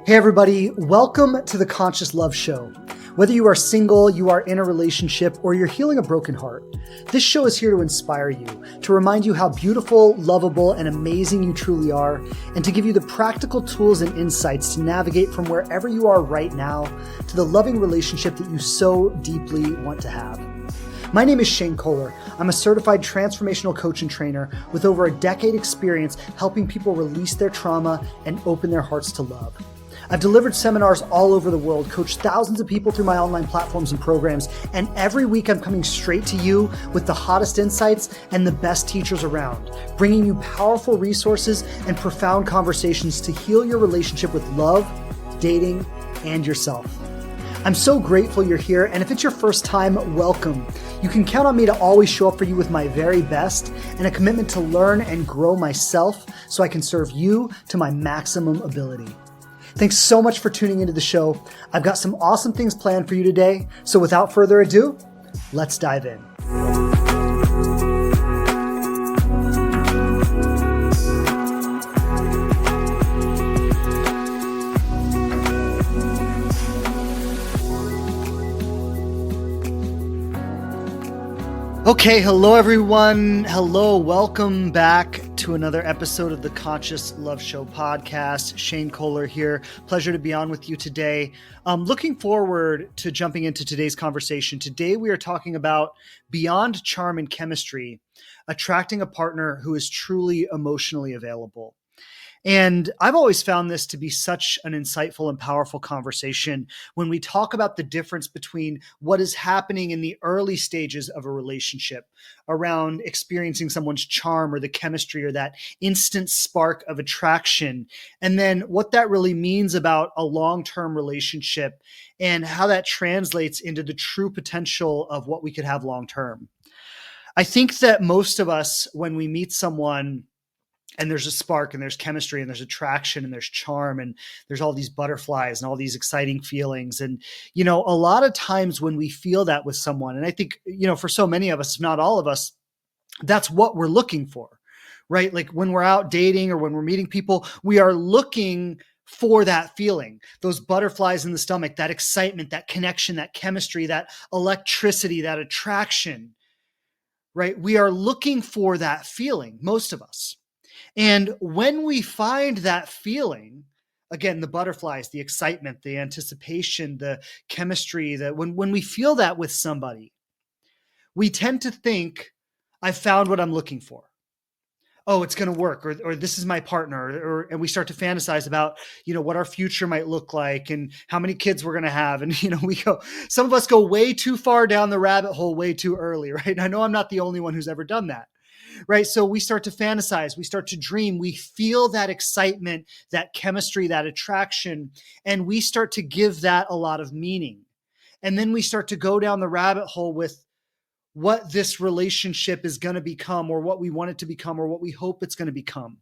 Hey everybody, welcome to the Conscious Love Show. Whether you are single, you are in a relationship, or you're healing a broken heart, this show is here to inspire you, to remind you how beautiful, lovable, and amazing you truly are, and to give you the practical tools and insights to navigate from wherever you are right now to the loving relationship that you so deeply want to have. My name is Shane Kohler. I'm a certified transformational coach and trainer with over a decade experience helping people release their trauma and open their hearts to love. I've delivered seminars all over the world, coached thousands of people through my online platforms and programs, and every week I'm coming straight to you with the hottest insights and the best teachers around, bringing you powerful resources and profound conversations to heal your relationship with love, dating, and yourself. I'm so grateful you're here, and if it's your first time, welcome. You can count on me to always show up for you with my very best and a commitment to learn and grow myself so I can serve you to my maximum ability. Thanks so much for tuning into the show. I've got some awesome things planned for you today. So without further ado, let's dive in. Okay, hello everyone. Hello, welcome back to another episode of the Conscious Love Show podcast. Shane Kohler here. Pleasure to be on with you today. Looking forward to jumping into today's conversation. Today we are talking about beyond charm and chemistry, attracting a partner who is truly emotionally available. And I've always found this to be such an insightful and powerful conversation when we talk about the difference between what is happening in the early stages of a relationship around experiencing someone's charm or the chemistry or that instant spark of attraction, and then what that really means about a long-term relationship and how that translates into the true potential of what we could have long-term. I think that most of us, when we meet someone, and there's a spark and there's chemistry and there's attraction and there's charm and there's all these butterflies and all these exciting feelings. And, you know, a lot of times when we feel that with someone, and I think, you know, for so many of us, if not all of us, that's what we're looking for, right? Like when we're out dating or when we're meeting people, we are looking for that feeling, those butterflies in the stomach, that excitement, that connection, that chemistry, that electricity, that attraction, right? We are looking for that feeling, most of us. And when we find that feeling, again, the butterflies, the excitement, the anticipation, the chemistry, when we feel that with somebody, we tend to think, I found what I'm looking for. Oh, it's going to work, or this is my partner, and we start to fantasize about, you know, what our future might look like and how many kids we're going to have. And, you know, some of us go way too far down the rabbit hole way too early, right? And I know I'm not the only one who's ever done that. Right. So we start to fantasize, we start to dream, we feel that excitement, that chemistry, that attraction, and we start to give that a lot of meaning. And then we start to go down the rabbit hole with what this relationship is going to become, or what we want it to become, or what we hope it's going to become.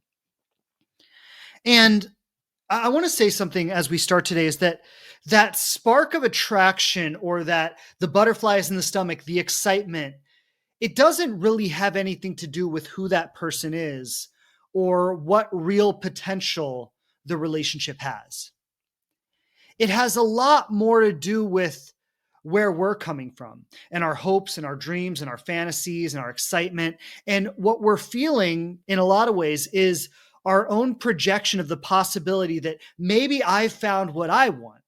And I want to say something as we start today is that spark of attraction, or that the butterflies in the stomach, the excitement, it doesn't really have anything to do with who that person is or what real potential the relationship has. It has a lot more to do with where we're coming from and our hopes and our dreams and our fantasies and our excitement. And what we're feeling in a lot of ways is our own projection of the possibility that maybe I've found what I want.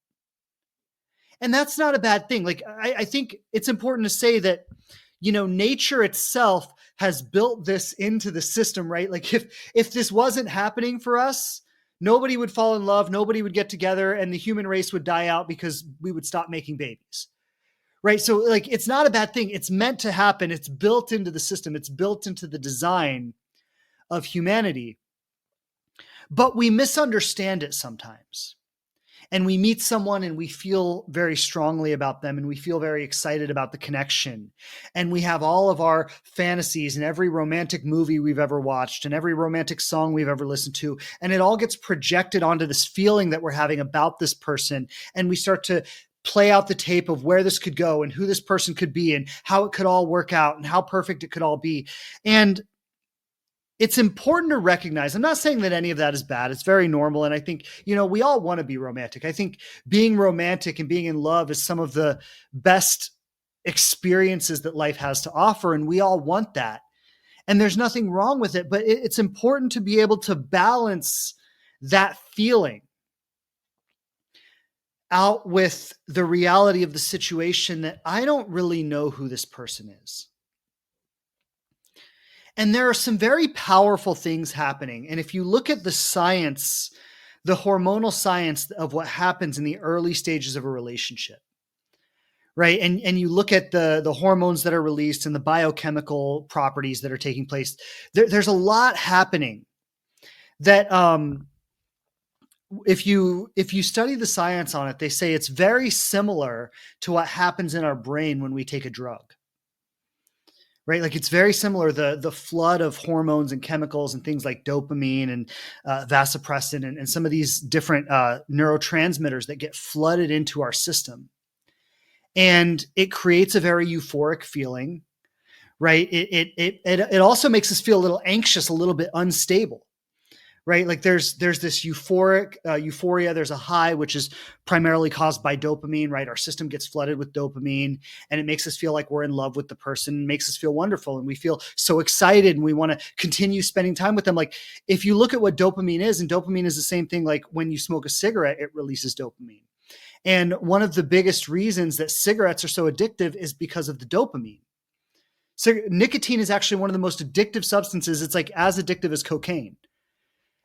And that's not a bad thing. Like, I think it's important to say that, you know, nature itself has built this into the system, right? Like if this wasn't happening for us, nobody would fall in love, nobody would get together, and the human race would die out because we would stop making babies, right? So like, it's not a bad thing. It's meant to happen. It's built into the system. It's built into the design of humanity, but we misunderstand it sometimes. And we meet someone and we feel very strongly about them and we feel very excited about the connection. And we have all of our fantasies and every romantic movie we've ever watched and every romantic song we've ever listened to. And it all gets projected onto this feeling that we're having about this person. And we start to play out the tape of where this could go and who this person could be and how it could all work out and how perfect it could all be. And it's important to recognize, I'm not saying that any of that is bad. It's very normal. And I think, we all want to be romantic. I think being romantic and being in love is some of the best experiences that life has to offer. And we all want that. And there's nothing wrong with it, but it's important to be able to balance that feeling out with the reality of the situation that I don't really know who this person is. And there are some very powerful things happening. And if you look at the science, the hormonal science of what happens in the early stages of a relationship, right? And you look at the hormones that are released and the biochemical properties that are taking place, there's a lot happening that if you study the science on it, they say it's very similar to what happens in our brain when we take a drug. Right? Like it's very similar, the flood of hormones and chemicals and things like dopamine and vasopressin and some of these different neurotransmitters that get flooded into our system. And it creates a very euphoric feeling, right? It also makes us feel a little anxious, a little bit unstable. Right? Like there's this euphoria. There's a high, which is primarily caused by dopamine, right? Our system gets flooded with dopamine and it makes us feel like we're in love with the person, makes us feel wonderful. And we feel so excited and we want to continue spending time with them. Like if you look at what dopamine is, and dopamine is the same thing, like when you smoke a cigarette, it releases dopamine. And one of the biggest reasons that cigarettes are so addictive is because of the dopamine. So nicotine is actually one of the most addictive substances. It's like as addictive as cocaine.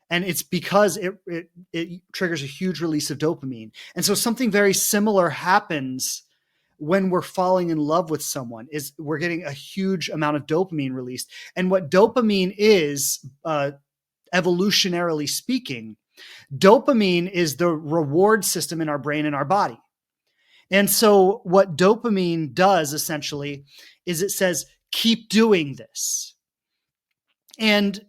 And it's because it triggers a huge release of dopamine. And so something very similar happens when we're falling in love with someone, is we're getting a huge amount of dopamine released. And what dopamine is, evolutionarily speaking, dopamine is the reward system in our brain and our body. And so what dopamine does essentially is it says, keep doing this. And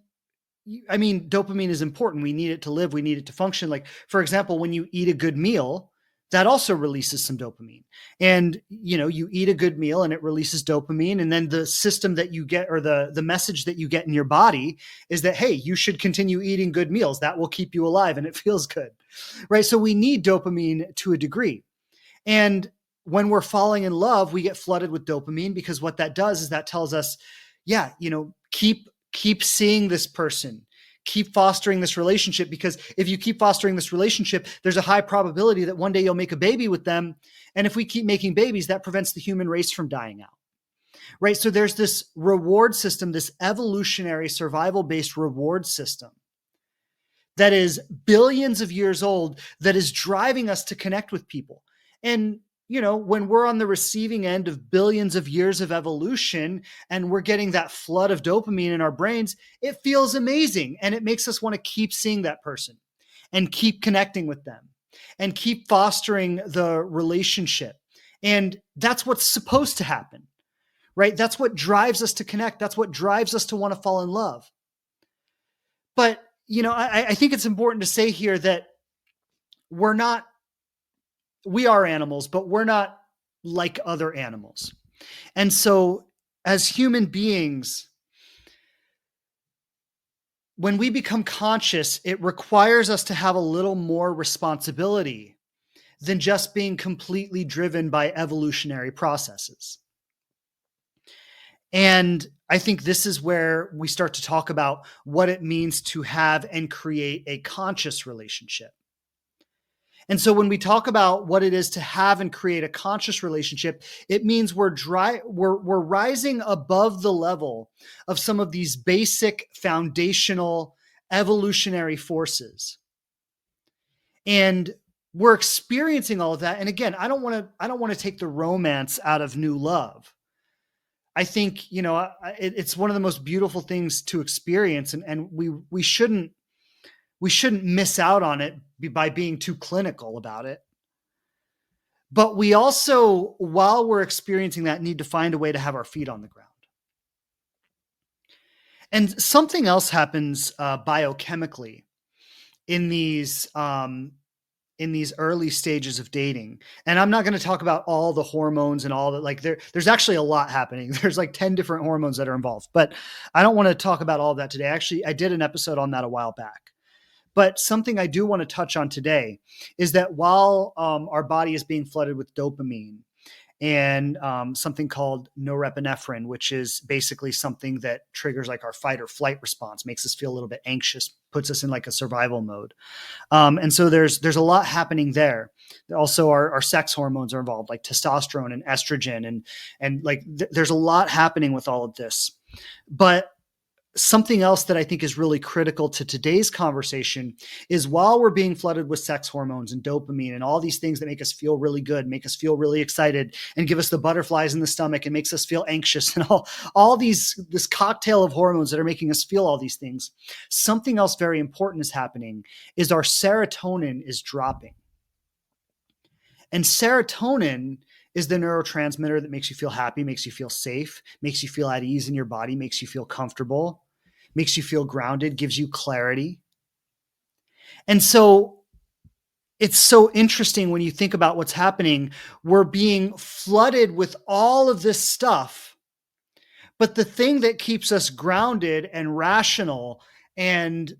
I mean, dopamine is important. We need it to live. We need it to function. Like, for example, when you eat a good meal, that also releases some dopamine. And, you eat a good meal and it releases dopamine. And then the system that you get, or the message that you get in your body is that, hey, you should continue eating good meals. That will keep you alive and it feels good, right? So we need dopamine to a degree. And when we're falling in love, we get flooded with dopamine because what that does is that tells us, yeah, keep seeing this person, keep fostering this relationship, because if you keep fostering this relationship, there's a high probability that one day you'll make a baby with them. And if we keep making babies, that prevents the human race from dying out. Right? So there's this reward system, this evolutionary survival-based reward system that is billions of years old, that is driving us to connect with people. And when we're on the receiving end of billions of years of evolution and we're getting that flood of dopamine in our brains, it feels amazing. And it makes us want to keep seeing that person and keep connecting with them and keep fostering the relationship. And that's what's supposed to happen, right? That's what drives us to connect. That's what drives us to want to fall in love. But, I think it's important to say here that we are animals, but we're not like other animals. And so as human beings, when we become conscious, it requires us to have a little more responsibility than just being completely driven by evolutionary processes. And I think this is where we start to talk about what it means to have and create a conscious relationship. And so when we talk about what it is to have and create a conscious relationship, it means we're rising above the level of some of these basic foundational evolutionary forces. And we're experiencing all of that. And again, I don't want to take the romance out of new love. I think, it's one of the most beautiful things to experience, and we shouldn't miss out on it by being too clinical about it. But we also, while we're experiencing that, need to find a way to have our feet on the ground. And something else happens biochemically in these in these early stages of dating. And I'm not going to talk about all the hormones and all that. Like there's actually a lot happening. There's like 10 different hormones that are involved, but I don't want to talk about all of that today. Actually, I did an episode on that a while back. But something I do want to touch on today is that while our body is being flooded with dopamine and something called norepinephrine, which is basically something that triggers like our fight or flight response, makes us feel a little bit anxious, puts us in like a survival mode. And so there's a lot happening there. Also, our sex hormones are involved, like testosterone and estrogen, and like there's a lot happening with all of this. But something else that I think is really critical to today's conversation is while we're being flooded with sex hormones and dopamine and all these things that make us feel really good, make us feel really excited, and give us the butterflies in the stomach and makes us feel anxious and all this cocktail of hormones that are making us feel all these things, something else very important is happening is our serotonin is dropping. And serotonin is the neurotransmitter that makes you feel happy, makes you feel safe, makes you feel at ease in your body, makes you feel comfortable, makes you feel grounded, gives you clarity. And so it's so interesting when you think about what's happening. We're being flooded with all of this stuff, but the thing that keeps us grounded and rational and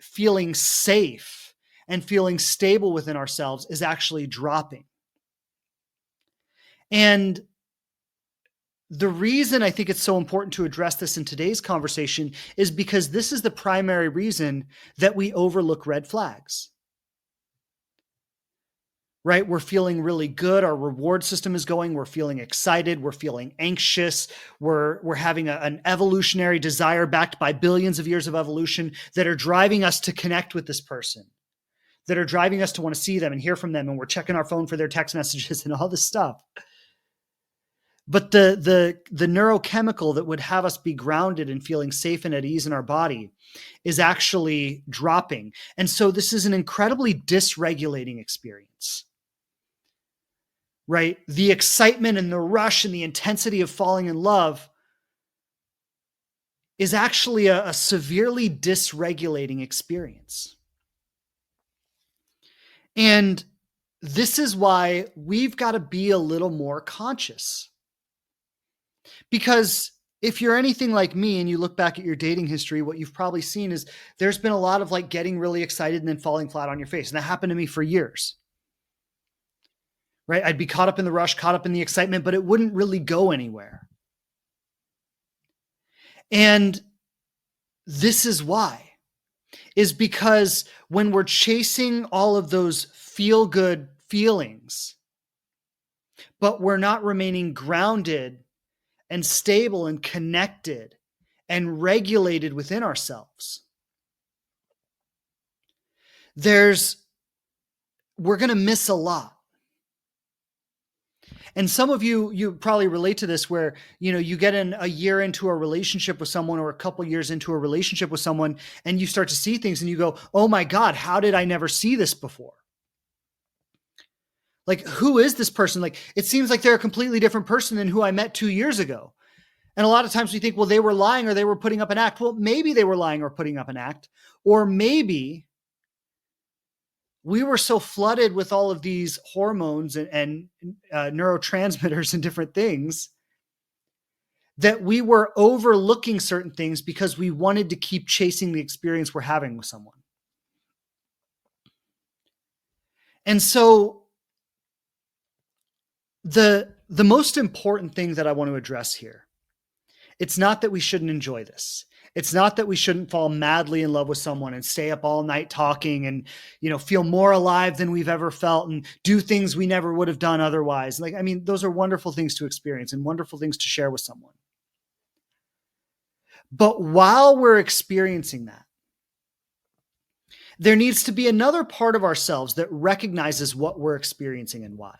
feeling safe and feeling stable within ourselves is actually dropping. And the reason I think it's so important to address this in today's conversation is because this is the primary reason that we overlook red flags. Right? We're feeling really good. Our reward system is going. We're feeling excited. We're feeling anxious. We're having an evolutionary desire backed by billions of years of evolution that are driving us to connect with this person, that are driving us to want to see them and hear from them. And we're checking our phone for their text messages and all this stuff. But the neurochemical that would have us be grounded and feeling safe and at ease in our body is actually dropping. And so this is an incredibly dysregulating experience, right? The excitement and the rush and the intensity of falling in love is actually a severely dysregulating experience. And this is why we've got to be a little more conscious. Because if you're anything like me and you look back at your dating history, what you've probably seen is there's been a lot of like getting really excited and then falling flat on your face. And that happened to me for years, right? I'd be caught up in the rush, caught up in the excitement, but it wouldn't really go anywhere. And this is why, is because when we're chasing all of those feel-good feelings, but we're not remaining grounded and stable and connected and regulated within ourselves, we're going to miss a lot. And some of you probably relate to this where, you get in a year into a relationship with someone or a couple years into a relationship with someone and you start to see things and you go, oh my God, how did I never see this before? Like, who is this person? Like, it seems like they're a completely different person than who I met 2 years ago. And a lot of times we think, well, they were lying or they were putting up an act. Well, maybe they were lying or putting up an act, or maybe we were so flooded with all of these hormones and neurotransmitters and different things that we were overlooking certain things because we wanted to keep chasing the experience we're having with someone. And so the most important thing that I want to address here, it's not that we shouldn't enjoy this. It's not that we shouldn't fall madly in love with someone and stay up all night talking and, feel more alive than we've ever felt and do things we never would have done otherwise. Those are wonderful things to experience and wonderful things to share with someone. But while we're experiencing that, there needs to be another part of ourselves that recognizes what we're experiencing and why.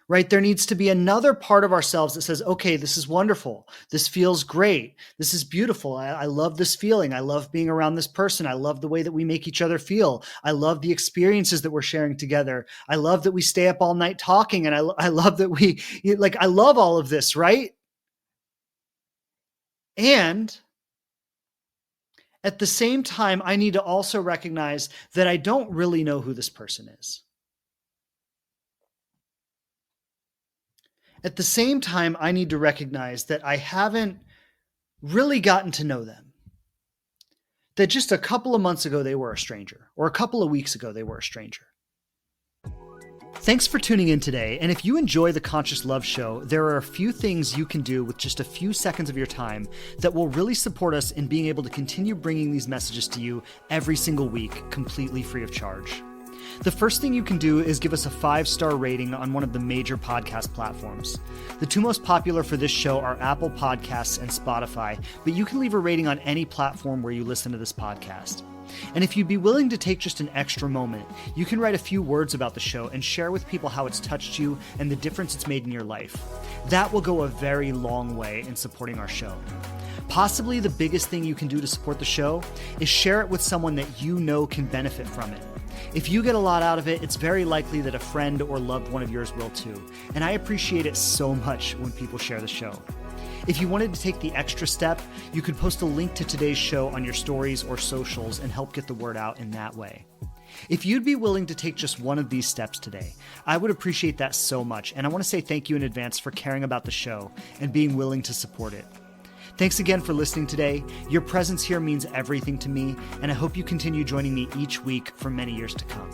Right? There needs to be another part of ourselves that says, okay, this is wonderful. This feels great. This is beautiful. I love this feeling. I love being around this person. I love the way that we make each other feel. I love the experiences that we're sharing together. I love that we stay up all night talking. And I love that I love all of this, right? And At the same time, I need to also recognize that I don't really know who this person is. At the same time, I need to recognize that I haven't really gotten to know them. That just a couple of months ago, they were a stranger, or a couple of weeks ago, they were a stranger. Thanks for tuning in today. And if you enjoy the Conscious Love Show, there are a few things you can do with just a few seconds of your time that will really support us in being able to continue bringing these messages to you every single week, completely free of charge. The first thing you can do is give us a 5-star rating on one of the major podcast platforms. The two most popular for this show are Apple Podcasts and Spotify, but you can leave a rating on any platform where you listen to this podcast. And if you'd be willing to take just an extra moment, you can write a few words about the show and share with people how it's touched you and the difference it's made in your life. That will go a very long way in supporting our show. Possibly the biggest thing you can do to support the show is share it with someone that you know can benefit from it. If you get a lot out of it, it's very likely that a friend or loved one of yours will too. And I appreciate it so much when people share the show. If you wanted to take the extra step, you could post a link to today's show on your stories or socials and help get the word out in that way. If you'd be willing to take just one of these steps today, I would appreciate that so much. And I want to say thank you in advance for caring about the show and being willing to support it. Thanks again for listening today. Your presence here means everything to me, and I hope you continue joining me each week for many years to come.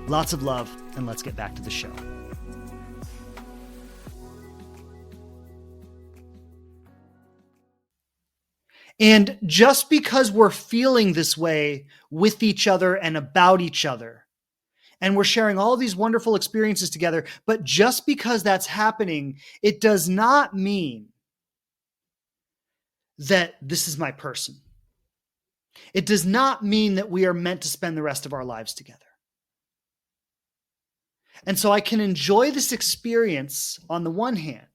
Lots of love, and let's get back to the show. And just because we're feeling this way with each other and about each other, and we're sharing all these wonderful experiences together, but just because that's happening, it does not mean that this is my person. It does not mean that we are meant to spend the rest of our lives together. And so I can enjoy this experience on the one hand.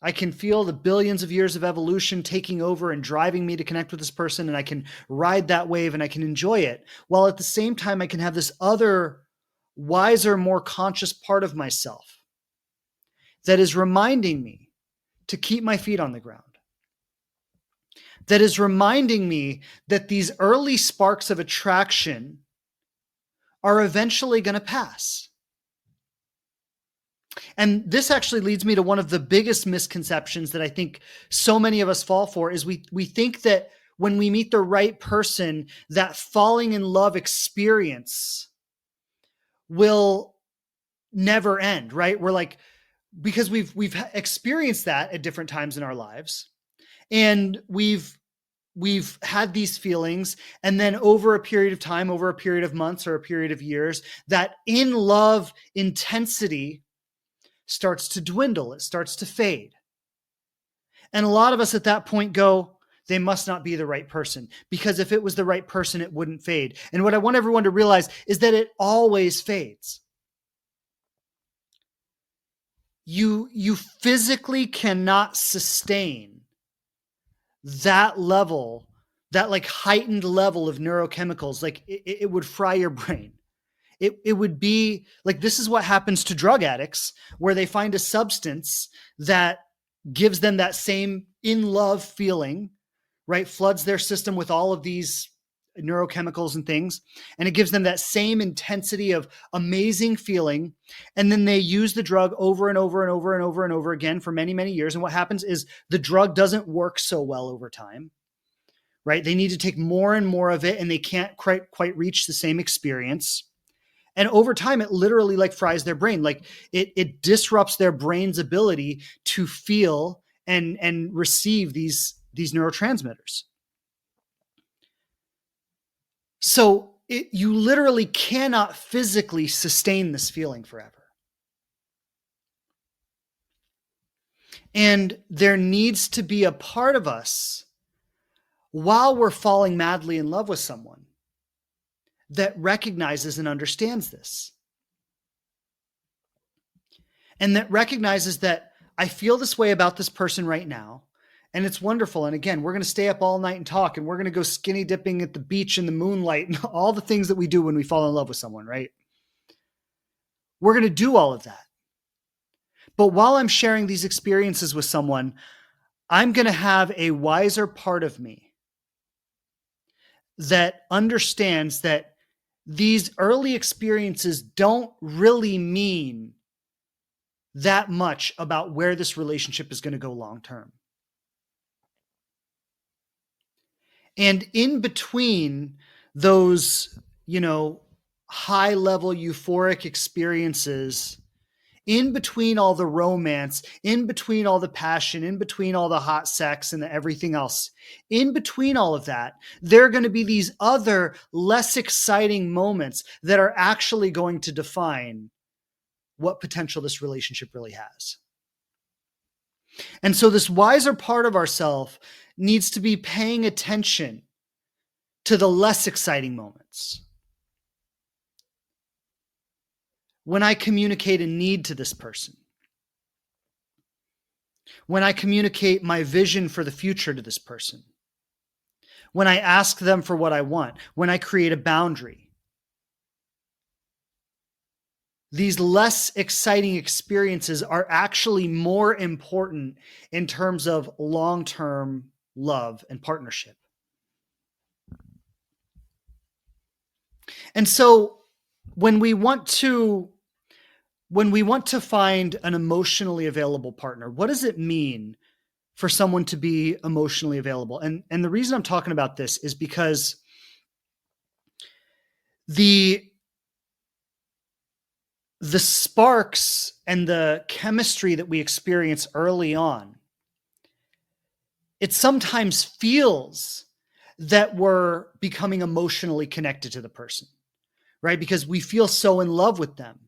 I can feel the billions of years of evolution taking over and driving me to connect with this person, and I can ride that wave and I can enjoy it, while at the same time I can have this other, wiser, more conscious part of myself that is reminding me to keep my feet on the ground. That is reminding me that these early sparks of attraction are eventually going to pass. And this actually leads me to one of the biggest misconceptions that I think so many of us fall for is we think that when we meet the right person, that falling in love experience will never end, right? We're like, because we've experienced that at different times in our lives, and we've had these feelings, and then over a period of time, over a period of months or a period of years, that in love intensity starts to dwindle, it starts to fade. And a lot of us at that point go, they must not be the right person, because if it was the right person, it wouldn't fade. And what I want everyone to realize is that it always fades. You physically cannot sustain that level, that like heightened level of neurochemicals. Like it would fry your brain. It would be like, this is what happens to drug addicts, where they find a substance that gives them that same in love feeling, right? Floods their system with all of these neurochemicals and things, and it gives them that same intensity of amazing feeling. And then they use the drug over and over and over and over and over again for many, many years. And what happens is the drug doesn't work so well over time, right? They need to take more and more of it, and they can't quite reach the same experience. And over time, it literally like fries their brain. Like it disrupts their brain's ability to feel and receive these neurotransmitters. So you literally cannot physically sustain this feeling forever. And there needs to be a part of us while we're falling madly in love with someone that recognizes and understands this. And that recognizes that I feel this way about this person right now, and it's wonderful. And again, we're going to stay up all night and talk, and we're going to go skinny dipping at the beach in the moonlight and all the things that we do when we fall in love with someone, right? We're going to do all of that. But while I'm sharing these experiences with someone, I'm going to have a wiser part of me that understands that these early experiences don't really mean that much about where this relationship is going to go long term. And in between those, high level euphoric experiences, in between all the romance, in between all the passion, in between all the hot sex and everything else, in between all of that, there are going to be these other less exciting moments that are actually going to define what potential this relationship really has. And so this wiser part of ourself needs to be paying attention to the less exciting moments. When I communicate a need to this person, when I communicate my vision for the future to this person, when I ask them for what I want, when I create a boundary. These less exciting experiences are actually more important in terms of long-term love and partnership. And so when we want to find an emotionally available partner, what does it mean for someone to be emotionally available? And the reason I'm talking about this is because the sparks and the chemistry that we experience early on, it sometimes feels that we're becoming emotionally connected to the person, right? Because we feel so in love with them.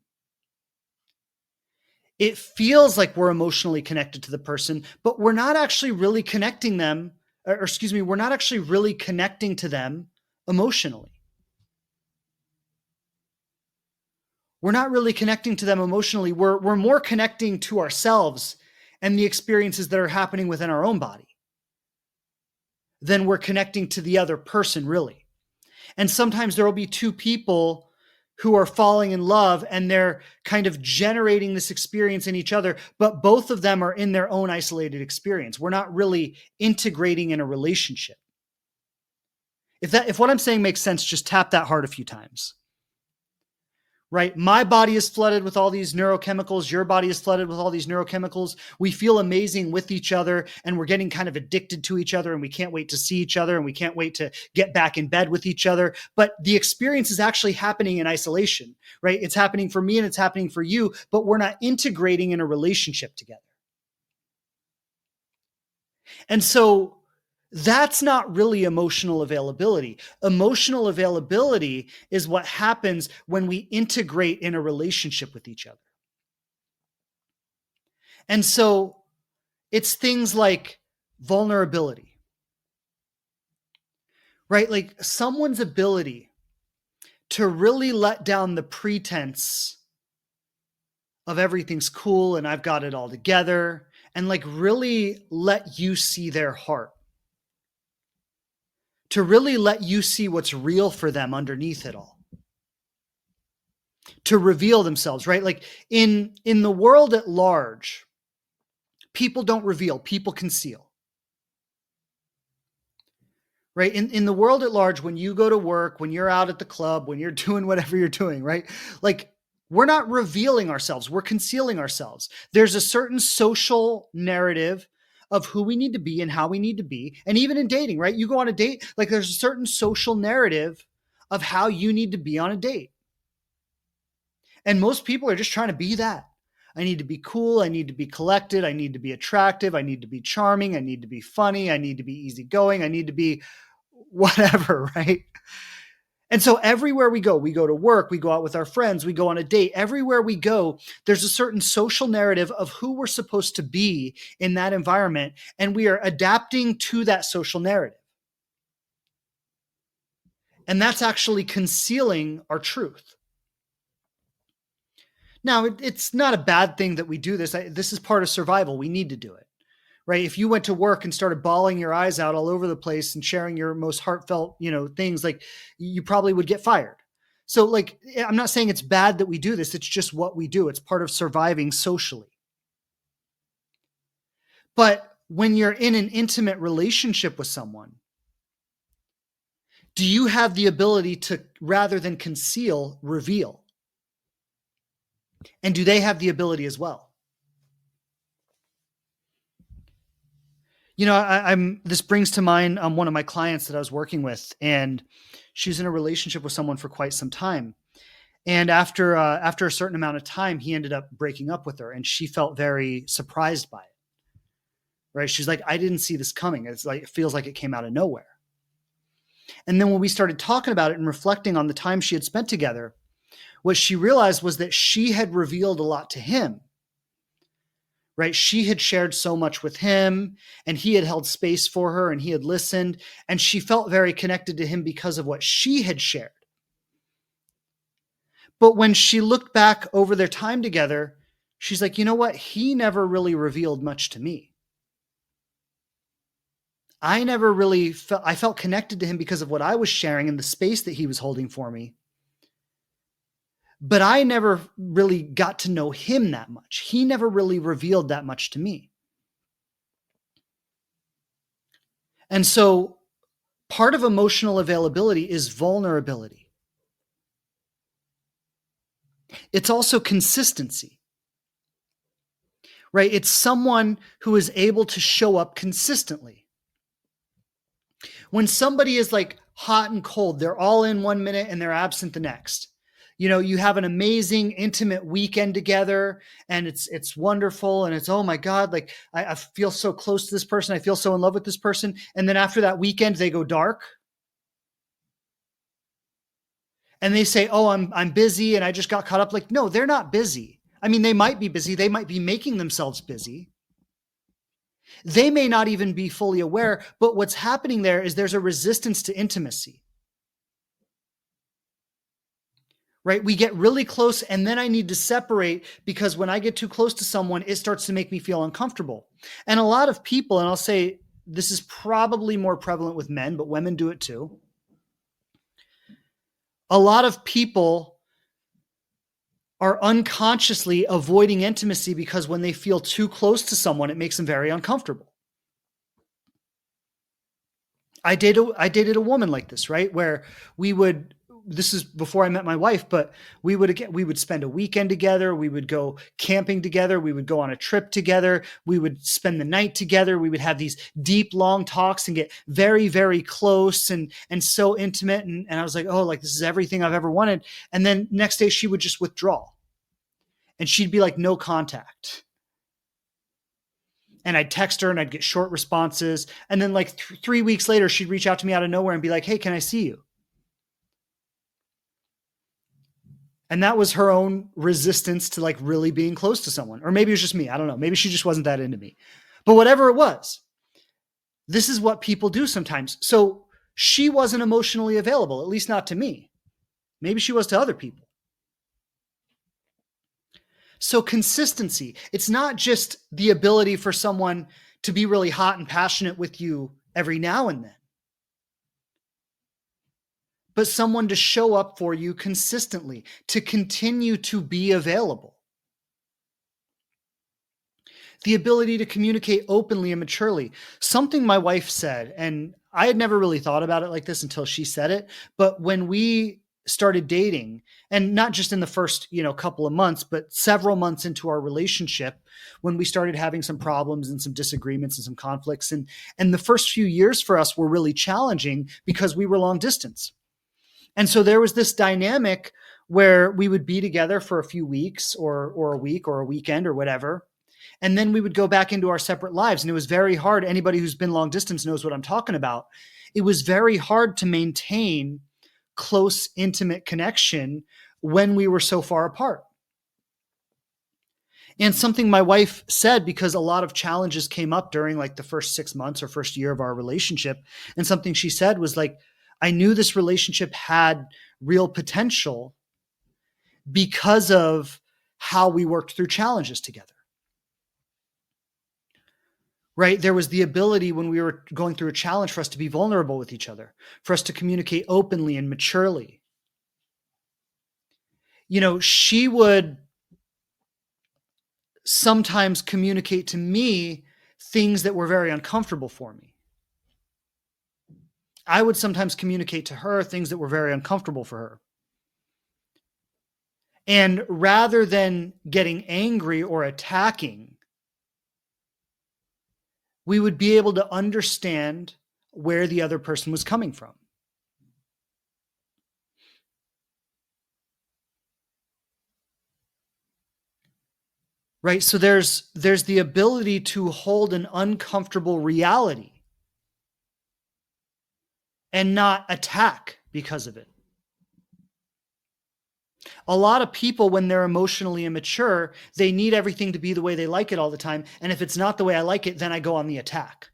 It feels like we're emotionally connected to the person, but we're not actually really connecting them, we're not actually really connecting to them emotionally. We're not really connecting to them emotionally. We're more connecting to ourselves and the experiences that are happening within our own body than we're connecting to the other person, really. And sometimes there will be two people who are falling in love and they're kind of generating this experience in each other, but both of them are in their own isolated experience. We're not really integrating in a relationship. If what I'm saying makes sense, just tap that heart a few times. Right? My body is flooded with all these neurochemicals. Your body is flooded with all these neurochemicals. We feel amazing with each other and we're getting kind of addicted to each other and we can't wait to see each other and we can't wait to get back in bed with each other. But the experience is actually happening in isolation, right? It's happening for me and it's happening for you, but we're not integrating in a relationship together. And so that's not really emotional availability. Emotional availability is what happens when we integrate in a relationship with each other. And so it's things like vulnerability, right? Like someone's ability to really let down the pretense of everything's cool and I've got it all together and like really let you see their heart. To really let you see what's real for them underneath it all. To reveal themselves, right? Like in the world at large, people don't reveal, people conceal. Right? In the world at large, when you go to work, when you're out at the club, when you're doing whatever you're doing, right? Like we're not revealing ourselves, we're concealing ourselves. There's a certain social narrative of who we need to be and how we need to be. And even in dating, right? You go on a date, like there's a certain social narrative of how you need to be on a date. And most people are just trying to be that. I need to be cool. I need to be collected. I need to be attractive. I need to be charming. I need to be funny. I need to be easygoing. I need to be whatever, right? And so everywhere we go to work, we go out with our friends, we go on a date, everywhere we go, there's a certain social narrative of who we're supposed to be in that environment. And we are adapting to that social narrative. And that's actually concealing our truth. Now, it's not a bad thing that we do this. This is part of survival. We need to do it, right? If you went to work and started bawling your eyes out all over the place and sharing your most heartfelt, things, like you probably would get fired. So like, I'm not saying it's bad that we do this. It's just what we do. It's part of surviving socially. But when you're in an intimate relationship with someone, Do you have the ability to, rather than conceal, reveal? And do they have the ability as well? This brings to mind one of my clients that I was working with, and she's in a relationship with someone for quite some time. And after a certain amount of time, he ended up breaking up with her, and she felt very surprised by it. Right? She's like, I didn't see this coming. It's like, it feels like it came out of nowhere. And then when we started talking about it and reflecting on the time she had spent together, what she realized was that she had revealed a lot to him. Right? She had shared so much with him, and he had held space for her, and he had listened, and she felt very connected to him because of what she had shared. But when she looked back over their time together, she's like, you know what? He never really revealed much to me. I never really I felt connected to him because of what I was sharing and the space that he was holding for me. But I never really got to know him that much. He never really revealed that much to me. And so part of emotional availability is vulnerability. It's also consistency, right? It's someone who is able to show up consistently. When somebody is like hot and cold, they're all in 1 minute and they're absent the next. You have an amazing intimate weekend together, and it's wonderful, and it's, oh my God, like I feel so close to this person. I feel so in love with this person. And then after that weekend, they go dark. And they say, oh, I'm busy and I just got caught up. Like, no, they're not busy. I mean, they might be busy. They might be making themselves busy. They may not even be fully aware, but what's happening there is there's a resistance to intimacy. Right? We get really close, and then I need to separate, because when I get too close to someone, it starts to make me feel uncomfortable. And a lot of people, and I'll say this is probably more prevalent with men, but women do it too. A lot of people are unconsciously avoiding intimacy because when they feel too close to someone, it makes them very uncomfortable. I dated a woman like this, right? Where this is before I met my wife, but we would spend a weekend together. We would go camping together. We would go on a trip together. We would spend the night together. We would have these deep, long talks and get very, very close and so intimate. And I was like, oh, like this is everything I've ever wanted. And then next day she would just withdraw, and she'd be like, no contact. And I'd text her and I'd get short responses. And then like 3 weeks later, she'd reach out to me out of nowhere and be like, hey, can I see you? And that was her own resistance to like really being close to someone. Or maybe it was just me. I don't know. Maybe she just wasn't that into me. But whatever it was, this is what people do sometimes. So she wasn't emotionally available, at least not to me. Maybe she was to other people. So consistency, it's not just the ability for someone to be really hot and passionate with you every now and then, but someone to show up for you consistently, to continue to be available. The ability to communicate openly and maturely. Something my wife said, and I had never really thought about it like this until she said it, but when we started dating, and not just in the first, couple of months, but several months into our relationship, when we started having some problems and some disagreements and some conflicts, and the first few years for us were really challenging because we were long distance. And so there was this dynamic where we would be together for a few weeks or a week or a weekend or whatever. And then we would go back into our separate lives. And it was very hard. Anybody who's been long distance knows what I'm talking about. It was very hard to maintain close, intimate connection when we were so far apart. And something my wife said, because a lot of challenges came up during like the first 6 months or first year of our relationship. And something she said was like, I knew this relationship had real potential because of how we worked through challenges together. Right? There was the ability when we were going through a challenge for us to be vulnerable with each other, for us to communicate openly and maturely. She would sometimes communicate to me things that were very uncomfortable for me. I would sometimes communicate to her things that were very uncomfortable for her. And rather than getting angry or attacking, we would be able to understand where the other person was coming from. Right? So there's the ability to hold an uncomfortable reality and not attack because of it. A lot of people, when they're emotionally immature, they need everything to be the way they like it all the time. And if it's not the way I like it, then I go on the attack.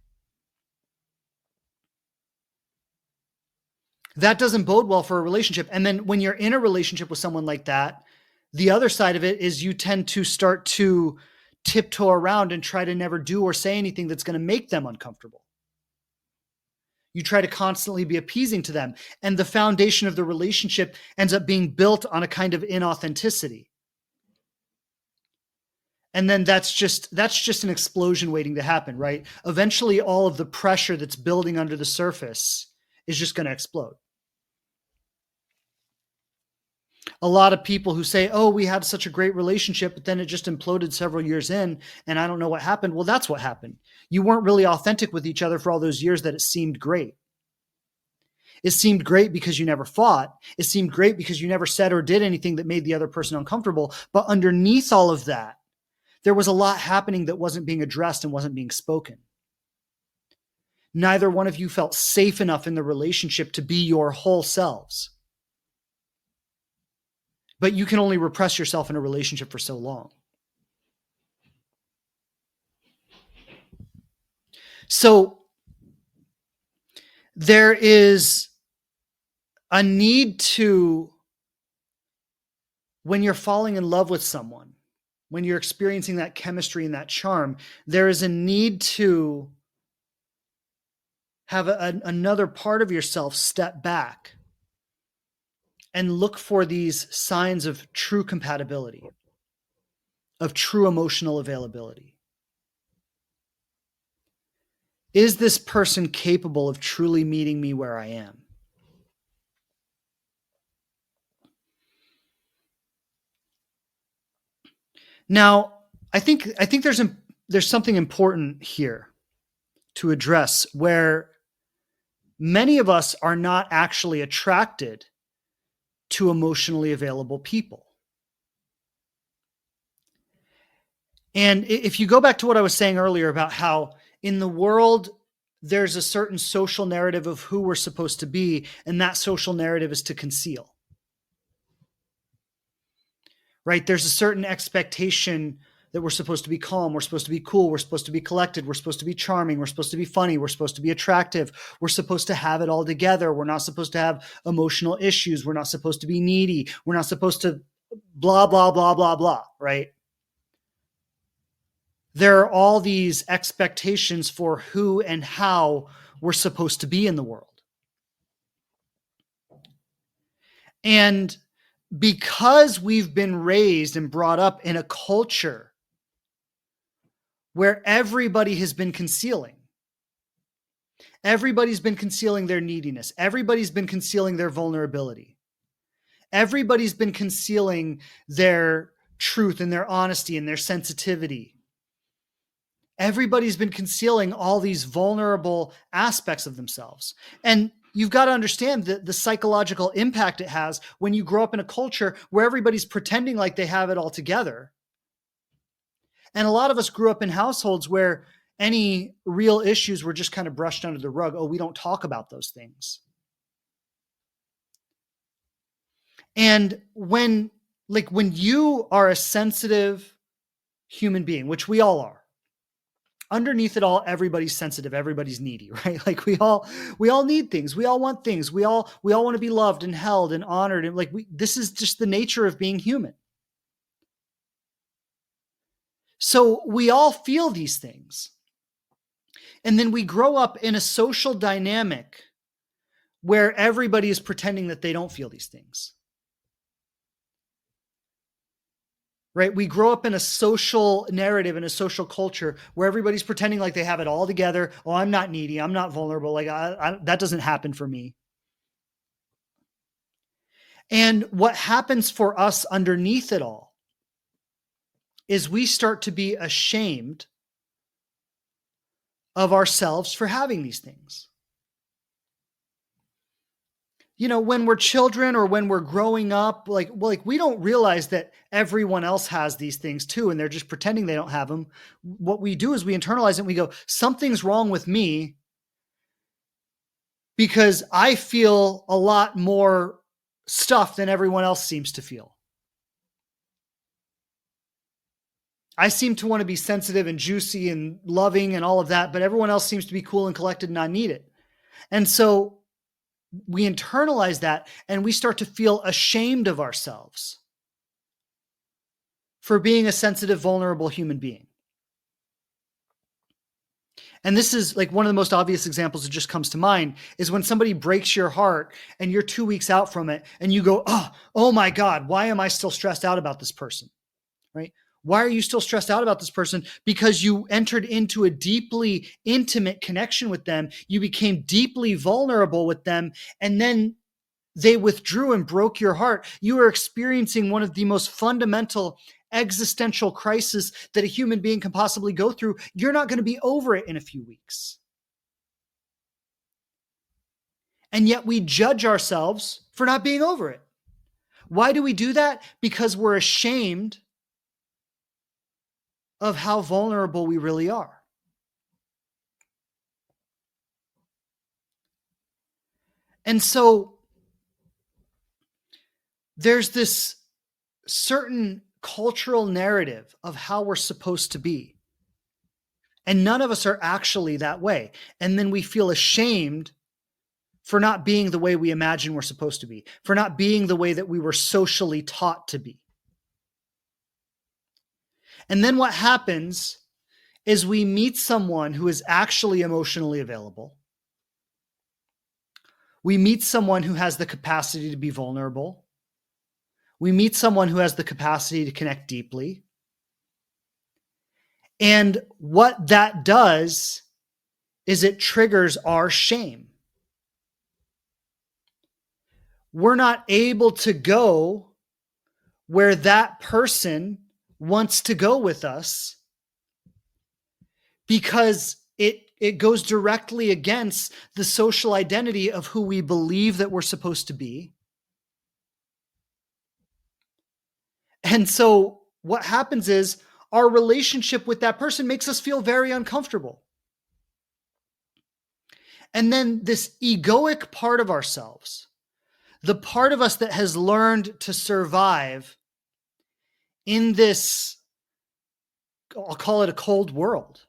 That doesn't bode well for a relationship. And then when you're in a relationship with someone like that, the other side of it is you tend to start to tiptoe around and try to never do or say anything that's going to make them uncomfortable. You try to constantly be appeasing to them. And the foundation of the relationship ends up being built on a kind of inauthenticity. And then that's just an explosion waiting to happen, right? Eventually, all of the pressure that's building under the surface is just going to explode. A lot of people who say, oh, we had such a great relationship, but then it just imploded several years in, and I don't know what happened. Well, that's what happened. You weren't really authentic with each other for all those years that it seemed great. It seemed great because you never fought. It seemed great because you never said or did anything that made the other person uncomfortable. But underneath all of that, there was a lot happening that wasn't being addressed and wasn't being spoken. Neither one of you felt safe enough in the relationship to be your whole selves. But you can only repress yourself in a relationship for so long. So there is a need to, when you're falling in love with someone, when you're experiencing that chemistry and that charm, there is a need to have another part of yourself step back and look for these signs of true compatibility, of true emotional availability. Is this person capable of truly meeting me where I am? Now, I think there's something important here to address, where many of us are not actually attracted to emotionally available people. And if you go back to what I was saying earlier about how in the world, there's a certain social narrative of who we're supposed to be, and that social narrative is to conceal. Right? There's a certain expectation that we're supposed to be calm, we're supposed to be cool, we're supposed to be collected, we're supposed to be charming, we're supposed to be funny, we're supposed to be attractive, we're supposed to have it all together, we're not supposed to have emotional issues, we're not supposed to be needy, we're not supposed to blah, blah, blah, blah, blah, right? There are all these expectations for who and how we're supposed to be in the world. And because we've been raised and brought up in a culture where everybody has been concealing, everybody's been concealing their neediness, everybody's been concealing their vulnerability, everybody's been concealing their truth and their honesty and their sensitivity. Everybody's been concealing all these vulnerable aspects of themselves. And you've got to understand the psychological impact it has when you grow up in a culture where everybody's pretending like they have it all together. And a lot of us grew up in households where any real issues were just kind of brushed under the rug. Oh, we don't talk about those things. And when you are a sensitive human being, which we all are, underneath it all, everybody's sensitive, everybody's needy, right? Like we all need things. We all want things. We all want to be loved and held and honored. And this is just the nature of being human. So we all feel these things. And then we grow up in a social dynamic where everybody is pretending that they don't feel these things. right? We grow up in a social narrative, in a social culture where everybody's pretending like they have it all together. Oh, I'm not needy. I'm not vulnerable. Like that doesn't happen for me. And what happens for us underneath it all is we start to be ashamed of ourselves for having these things. When we're children or when we're growing up, like we don't realize that everyone else has these things too, and they're just pretending they don't have them. What we do is we internalize it and we go, something's wrong with me because I feel a lot more stuff than everyone else seems to feel. I seem to want to be sensitive and juicy and loving and all of that, but everyone else seems to be cool and collected and not need it. And so we internalize that and we start to feel ashamed of ourselves for being a sensitive, vulnerable human being. And this is like one of the most obvious examples that just comes to mind is when somebody breaks your heart and you're 2 weeks out from it and you go, oh my God, why am I still stressed out about this person? Right? Why are you still stressed out about this person? Because you entered into a deeply intimate connection with them. You became deeply vulnerable with them. And then they withdrew and broke your heart. You are experiencing one of the most fundamental existential crises that a human being can possibly go through. You're not going to be over it in a few weeks. And yet we judge ourselves for not being over it. Why do we do that? Because we're ashamed of how vulnerable we really are. And so there's this certain cultural narrative of how we're supposed to be. And none of us are actually that way. And then we feel ashamed for not being the way we imagine we're supposed to be, for not being the way that we were socially taught to be. And then what happens is we meet someone who is actually emotionally available. We meet someone who has the capacity to be vulnerable. We meet someone who has the capacity to connect deeply. And what that does is it triggers our shame. We're not able to go where that person wants to go with us because it goes directly against the social identity of who we believe that we're supposed to be. And so what happens is our relationship with that person makes us feel very uncomfortable. And then this egoic part of ourselves, the part of us that has learned to survive in this, I'll call it a cold world,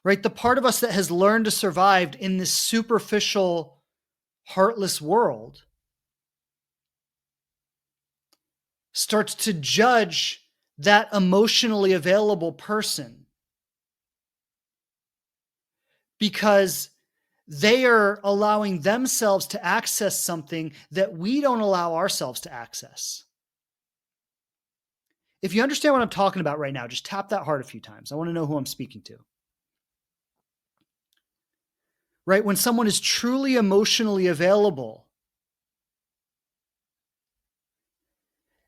right? The part of us that has learned to survive in this superficial, heartless world starts to judge that emotionally available person because they are allowing themselves to access something that we don't allow ourselves to access. If you understand what I'm talking about right now, just tap that heart a few times. I want to know who I'm speaking to. Right? When someone is truly emotionally available,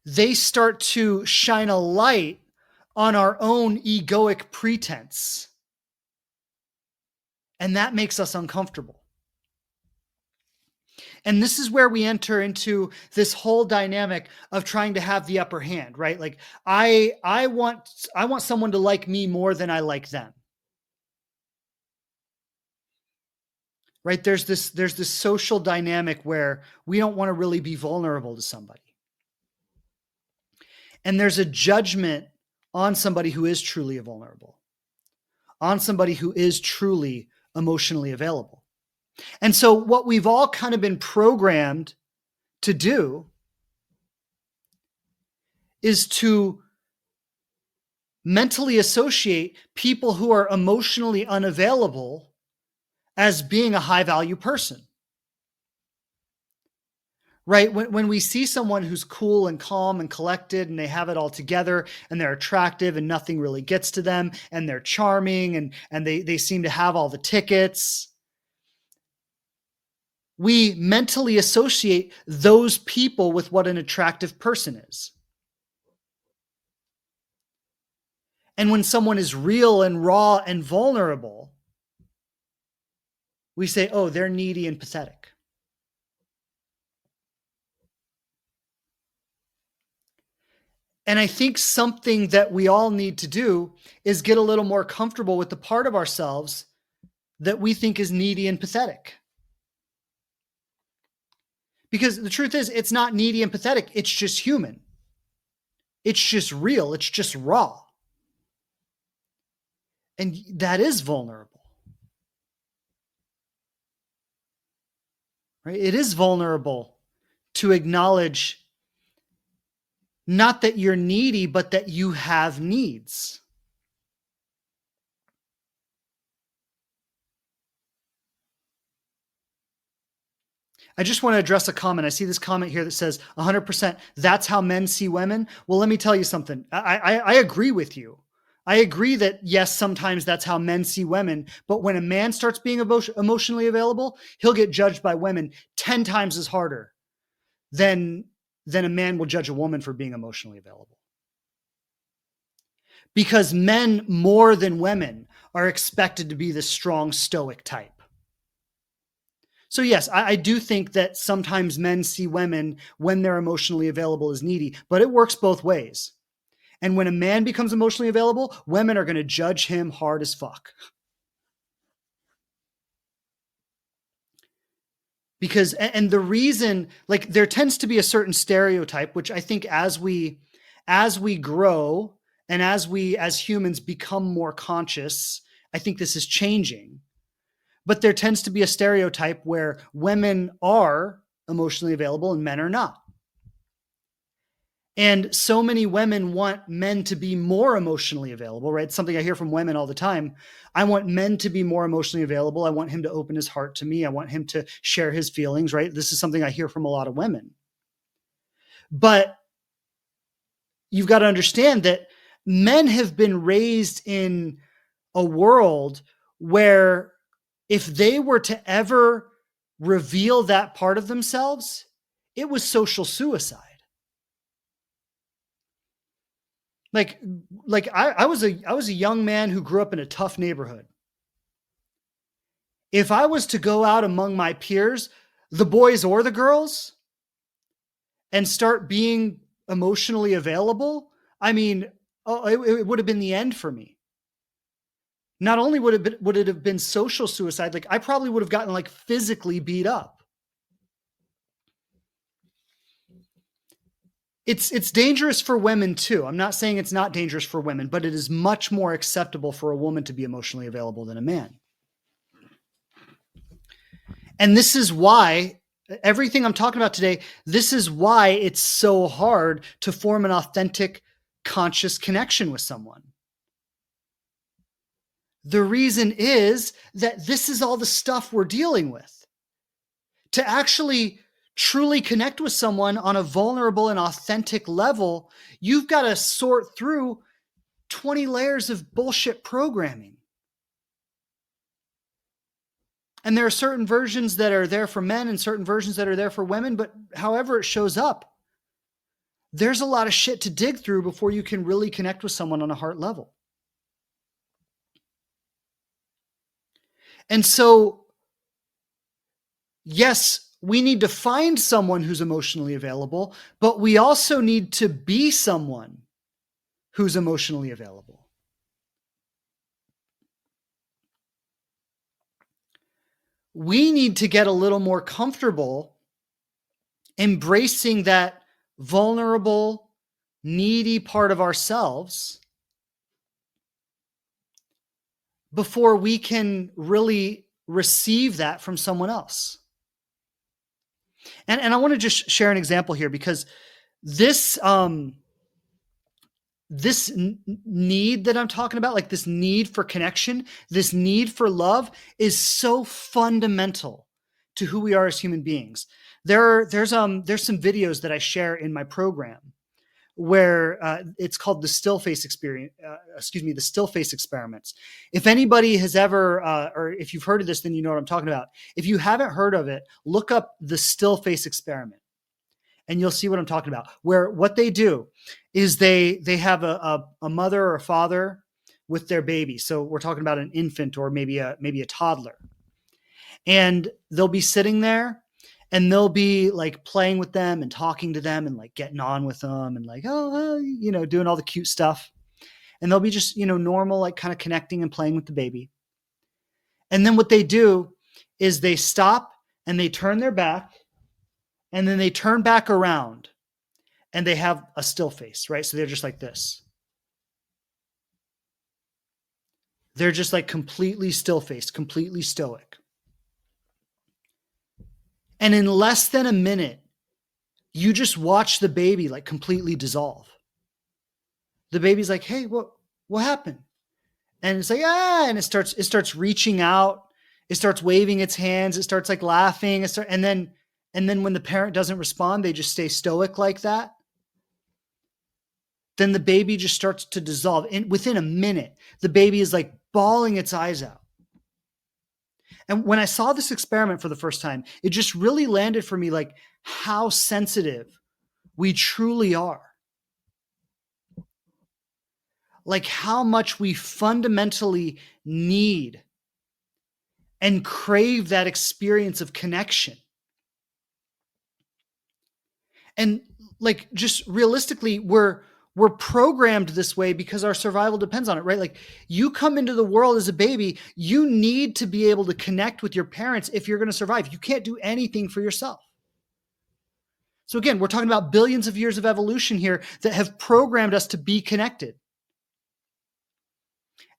they start to shine a light on our own egoic pretense. And that makes us uncomfortable. And this is where we enter into this whole dynamic of trying to have the upper hand, right? Like I want someone to like me more than I like them. Right? There's this social dynamic where we don't want to really be vulnerable to somebody. And there's a judgment on somebody who is truly vulnerable, on somebody who is truly emotionally available. And so what we've all kind of been programmed to do is to mentally associate people who are emotionally unavailable as being a high value person. right? When we see someone who's cool and calm and collected and they have it all together and they're attractive and nothing really gets to them and they're charming and they seem to have all the tickets, we mentally associate those people with what an attractive person is. And when someone is real and raw and vulnerable, we say, oh, they're needy and pathetic. And I think something that we all need to do is get a little more comfortable with the part of ourselves that we think is needy and pathetic. Because the truth is, it's not needy and pathetic, it's just human. It's just real, it's just raw. And that is vulnerable. Right? It is vulnerable to acknowledge not that you're needy, but that you have needs. I just want to address a comment. I see this comment here that says 100%, that's how men see women. Well, let me tell you something. I agree with you. I agree that, yes, sometimes that's how men see women. But when a man starts being emotionally available, he'll get judged by women 10 times as harder than a man will judge a woman for being emotionally available. Because men, more than women, are expected to be the strong, stoic type. So yes, I do think that sometimes men see women when they're emotionally available as needy, but it works both ways. And when a man becomes emotionally available, women are going to judge him hard as fuck. Because, and the reason, like, there tends to be a certain stereotype, which I think as we grow and as we as humans become more conscious, I think this is changing. But there tends to be a stereotype where women are emotionally available and men are not. And so many women want men to be more emotionally available, right? It's something I hear from women all the time. I want men to be more emotionally available. I want him to open his heart to me. I want him to share his feelings, right? This is something I hear from a lot of women. But you've got to understand that men have been raised in a world where if they were to ever reveal that part of themselves, it was social suicide. Like I was a young man who grew up in a tough neighborhood. If I was to go out among my peers, the boys or the girls, and start being emotionally available, I mean, it would have been the end for me. Not only would it have been social suicide, like I probably would have gotten like physically beat up. It's dangerous for women too. I'm not saying it's not dangerous for women, but it is much more acceptable for a woman to be emotionally available than a man. And this is why everything I'm talking about today, this is why it's so hard to form an authentic, conscious connection with someone. The reason is that this is all the stuff we're dealing with. To actually truly connect with someone on a vulnerable and authentic level, you've got to sort through 20 layers of bullshit programming. And there are certain versions that are there for men and certain versions that are there for women, but however it shows up, there's a lot of shit to dig through before you can really connect with someone on a heart level. And so, yes, we need to find someone who's emotionally available, but we also need to be someone who's emotionally available. We need to get a little more comfortable embracing that vulnerable, needy part of ourselves before we can really receive that from someone else. And I want to just share an example here because this need that I'm talking about, like this need for connection, this need for love is so fundamental to who we are as human beings. There's some videos that I share in my program where it's called the still face experience. The still face experiments. If anybody has ever, or if you've heard of this, then you know what I'm talking about. If you haven't heard of it, look up the still face experiment, and you'll see what I'm talking about. Where what they do is they have a mother or a father with their baby. So we're talking about an infant or maybe a toddler, and they'll be sitting there and they'll be like playing with them and talking to them and like getting on with them and like, doing all the cute stuff. And they'll be just, normal, like kind of connecting and playing with the baby. And then what they do is they stop and they turn their back, and then they turn back around and they have a still face, right? So they're just like this. They're just like completely still faced, completely stoic. And in less than a minute, you just watch the baby like completely dissolve. The baby's like, hey, what happened? And it's like, and it starts reaching out. It starts waving its hands. It starts like laughing. And then when the parent doesn't respond, they just stay stoic like that. Then the baby just starts to dissolve. And within a minute, the baby is like bawling its eyes out. And when I saw this experiment for the first time, it just really landed for me like how sensitive we truly are. Like how much we fundamentally need and crave that experience of connection. And like just realistically, we're programmed this way because our survival depends on it, right? Like you come into the world as a baby, you need to be able to connect with your parents if you're going to survive. You can't do anything for yourself. So again, we're talking about billions of years of evolution here that have programmed us to be connected.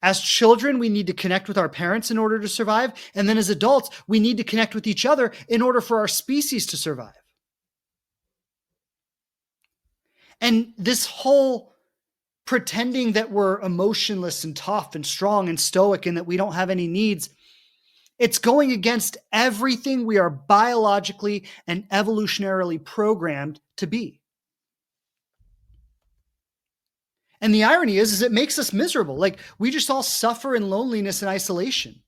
As children, we need to connect with our parents in order to survive. And then as adults, we need to connect with each other in order for our species to survive. And this whole pretending that we're emotionless and tough and strong and stoic and that we don't have any needs, it's going against everything we are biologically and evolutionarily programmed to be. And the irony is it makes us miserable. Like we just all suffer in loneliness and isolation.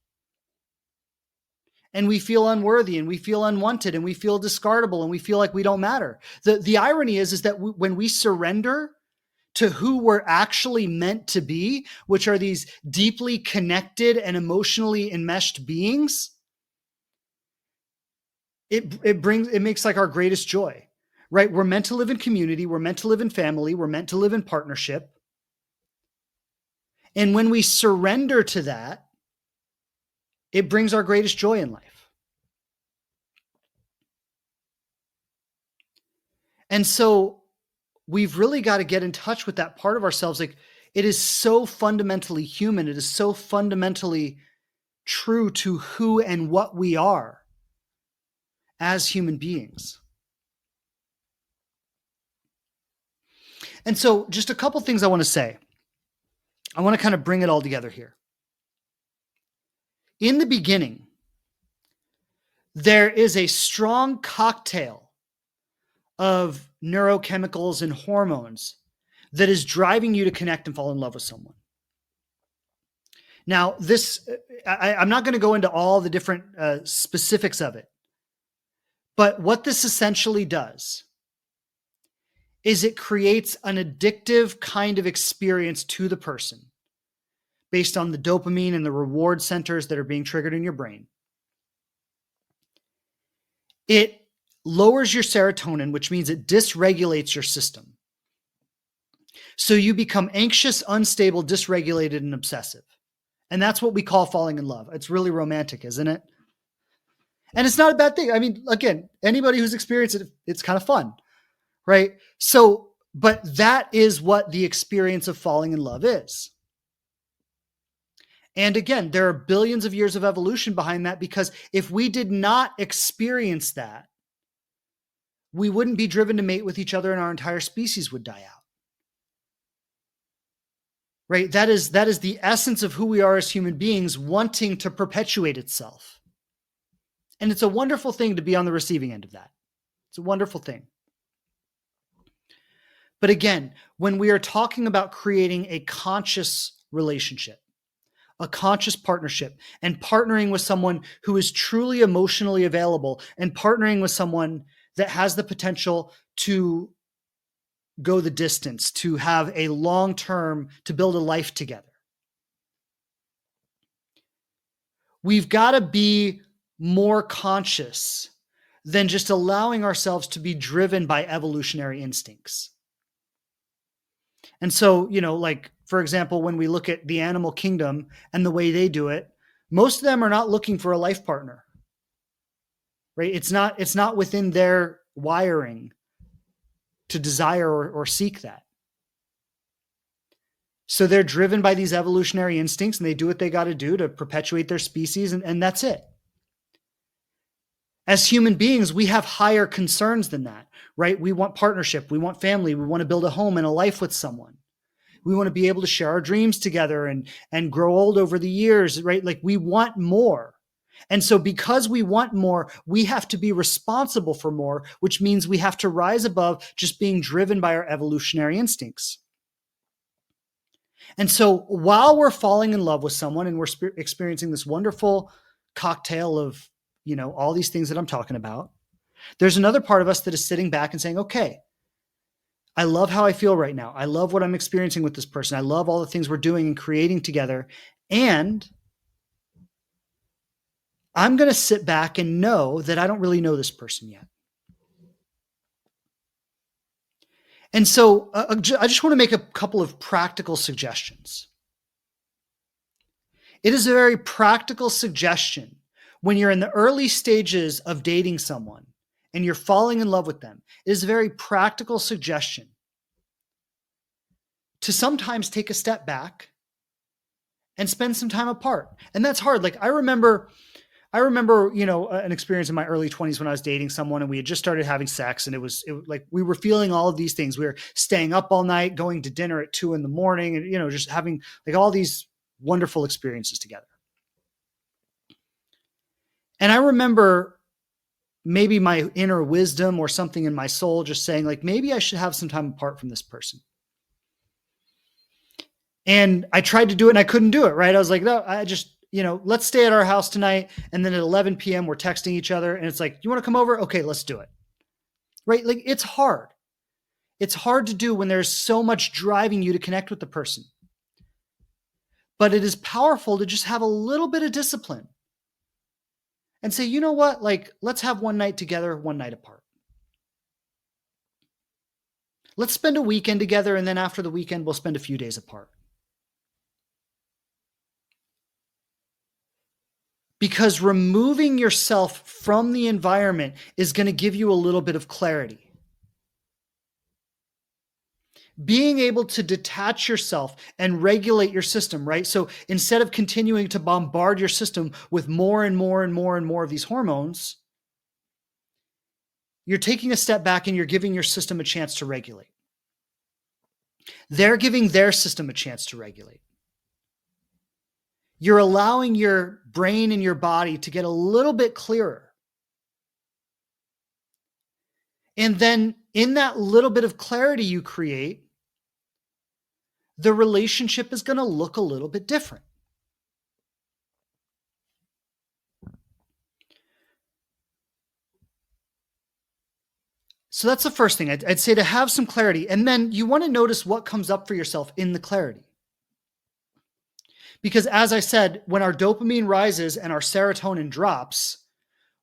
And we feel unworthy and we feel unwanted and we feel discardable and we feel like we don't matter. The irony is that when we surrender to who we're actually meant to be, which are these deeply connected and emotionally enmeshed beings, it makes like our greatest joy, right? We're meant to live in community. We're meant to live in family. We're meant to live in partnership. And when we surrender to that, it brings our greatest joy in life. And so we've really got to get in touch with that part of ourselves. Like it is so fundamentally human. It is so fundamentally true to who and what we are as human beings. And so just a couple things I want to say. I want to kind of bring it all together here. In the beginning, there is a strong cocktail of neurochemicals and hormones that is driving you to connect and fall in love with someone. Now, I'm not going to go into all the different specifics of it, but what this essentially does is it creates an addictive kind of experience to the person based on the dopamine and the reward centers that are being triggered in your brain. It lowers your serotonin, which means it dysregulates your system. So you become anxious, unstable, dysregulated, and obsessive. And that's what we call falling in love. It's really romantic, isn't it? And it's not a bad thing. I mean, again, anybody who's experienced it, it's kind of fun, right? So, but that is what the experience of falling in love is. And again, there are billions of years of evolution behind that, because if we did not experience that, we wouldn't be driven to mate with each other and our entire species would die out. Right? That is the essence of who we are as human beings, wanting to perpetuate itself. And it's a wonderful thing to be on the receiving end of that. It's a wonderful thing. But again, when we are talking about creating a conscious relationship, a conscious partnership, and partnering with someone who is truly emotionally available, and partnering with someone that has the potential to go the distance, to have a long-term, to build a life together, we've got to be more conscious than just allowing ourselves to be driven by evolutionary instincts. And so, like, for example, when we look at the animal kingdom and the way they do it, most of them are not looking for a life partner, right? It's not within their wiring to desire or seek that. So they're driven by these evolutionary instincts, and they do what they got to do to perpetuate their species, and that's it. As human beings, we have higher concerns than that, right? We want partnership, we want family, we want to build a home and a life with someone. We want to be able to share our dreams together and grow old over the years, right? Like, we want more. And so because we want more, we have to be responsible for more, which means we have to rise above just being driven by our evolutionary instincts. And so while we're falling in love with someone and we're experiencing this wonderful cocktail of, all these things that I'm talking about, there's another part of us that is sitting back and saying, okay, I love how I feel right now. I love what I'm experiencing with this person. I love all the things we're doing and creating together. And I'm going to sit back and know that I don't really know this person yet. And so I just want to make a couple of practical suggestions. It is a very practical suggestion when you're in the early stages of dating someone and you're falling in love with them. It is a very practical suggestion to sometimes take a step back and spend some time apart. And that's hard. Like, I remember, an experience in my early 20s when I was dating someone and we had just started having sex, and it was like we were feeling all of these things. We were staying up all night, going to dinner at 2 a.m, and, just having like all these wonderful experiences together. And I remember maybe my inner wisdom or something in my soul just saying, like, maybe I should have some time apart from this person. And I tried to do it and I couldn't do it, right? I was like, no, I just, let's stay at our house tonight. And then at 11 p.m. we're texting each other and it's like, you want to come over? Okay, let's do it. Right? Like, it's hard. It's hard to do when there's so much driving you to connect with the person. But it is powerful to just have a little bit of discipline and say, you know what? Like, let's have one night together, one night apart. Let's spend a weekend together. And then after the weekend, we'll spend a few days apart. Because removing yourself from the environment is going to give you a little bit of clarity. Being able to detach yourself and regulate your system, right? So instead of continuing to bombard your system with more and more and more and more of these hormones, you're taking a step back and you're giving your system a chance to regulate. They're giving their system a chance to regulate. You're allowing your brain and your body to get a little bit clearer. And then in that little bit of clarity you create, the relationship is going to look a little bit different. So that's the first thing. I'd say to have some clarity. And then you want to notice what comes up for yourself in the clarity. Because as I said, when our dopamine rises and our serotonin drops,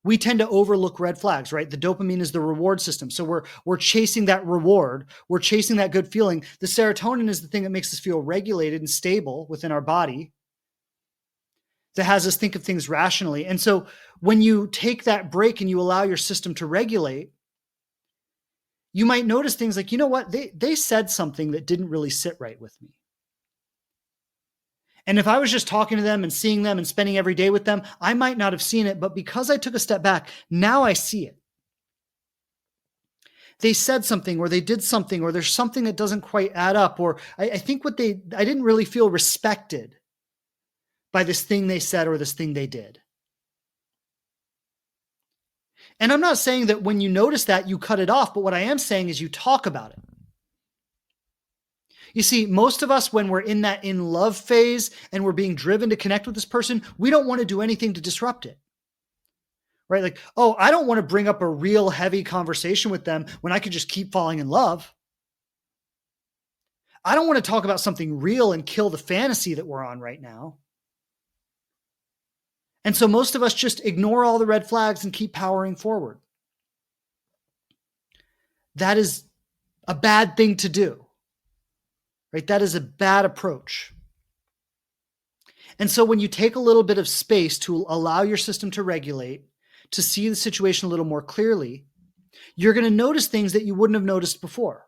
we tend to overlook red flags, right? The dopamine is the reward system. So we're chasing that reward. We're chasing that good feeling. The serotonin is the thing that makes us feel regulated and stable within our body, that has us think of things rationally. And so when you take that break and you allow your system to regulate, you might notice things like, you know what? They said something that didn't really sit right with me. And if I was just talking to them and seeing them and spending every day with them, I might not have seen it. But because I took a step back, now I see it. They said something, or they did something, or there's something that doesn't quite add up. Or I think I didn't really feel respected by this thing they said or this thing they did. And I'm not saying that when you notice that you cut it off, but what I am saying is you talk about it. You see, most of us, when we're in that in love phase and we're being driven to connect with this person, we don't want to do anything to disrupt it. Right? Like, oh, I don't want to bring up a real heavy conversation with them when I could just keep falling in love. I don't want to talk about something real and kill the fantasy that we're on right now. And so most of us just ignore all the red flags and keep powering forward. That is a bad thing to do, right? That is a bad approach. And so when you take a little bit of space to allow your system to regulate, to see the situation a little more clearly, you're going to notice things that you wouldn't have noticed before.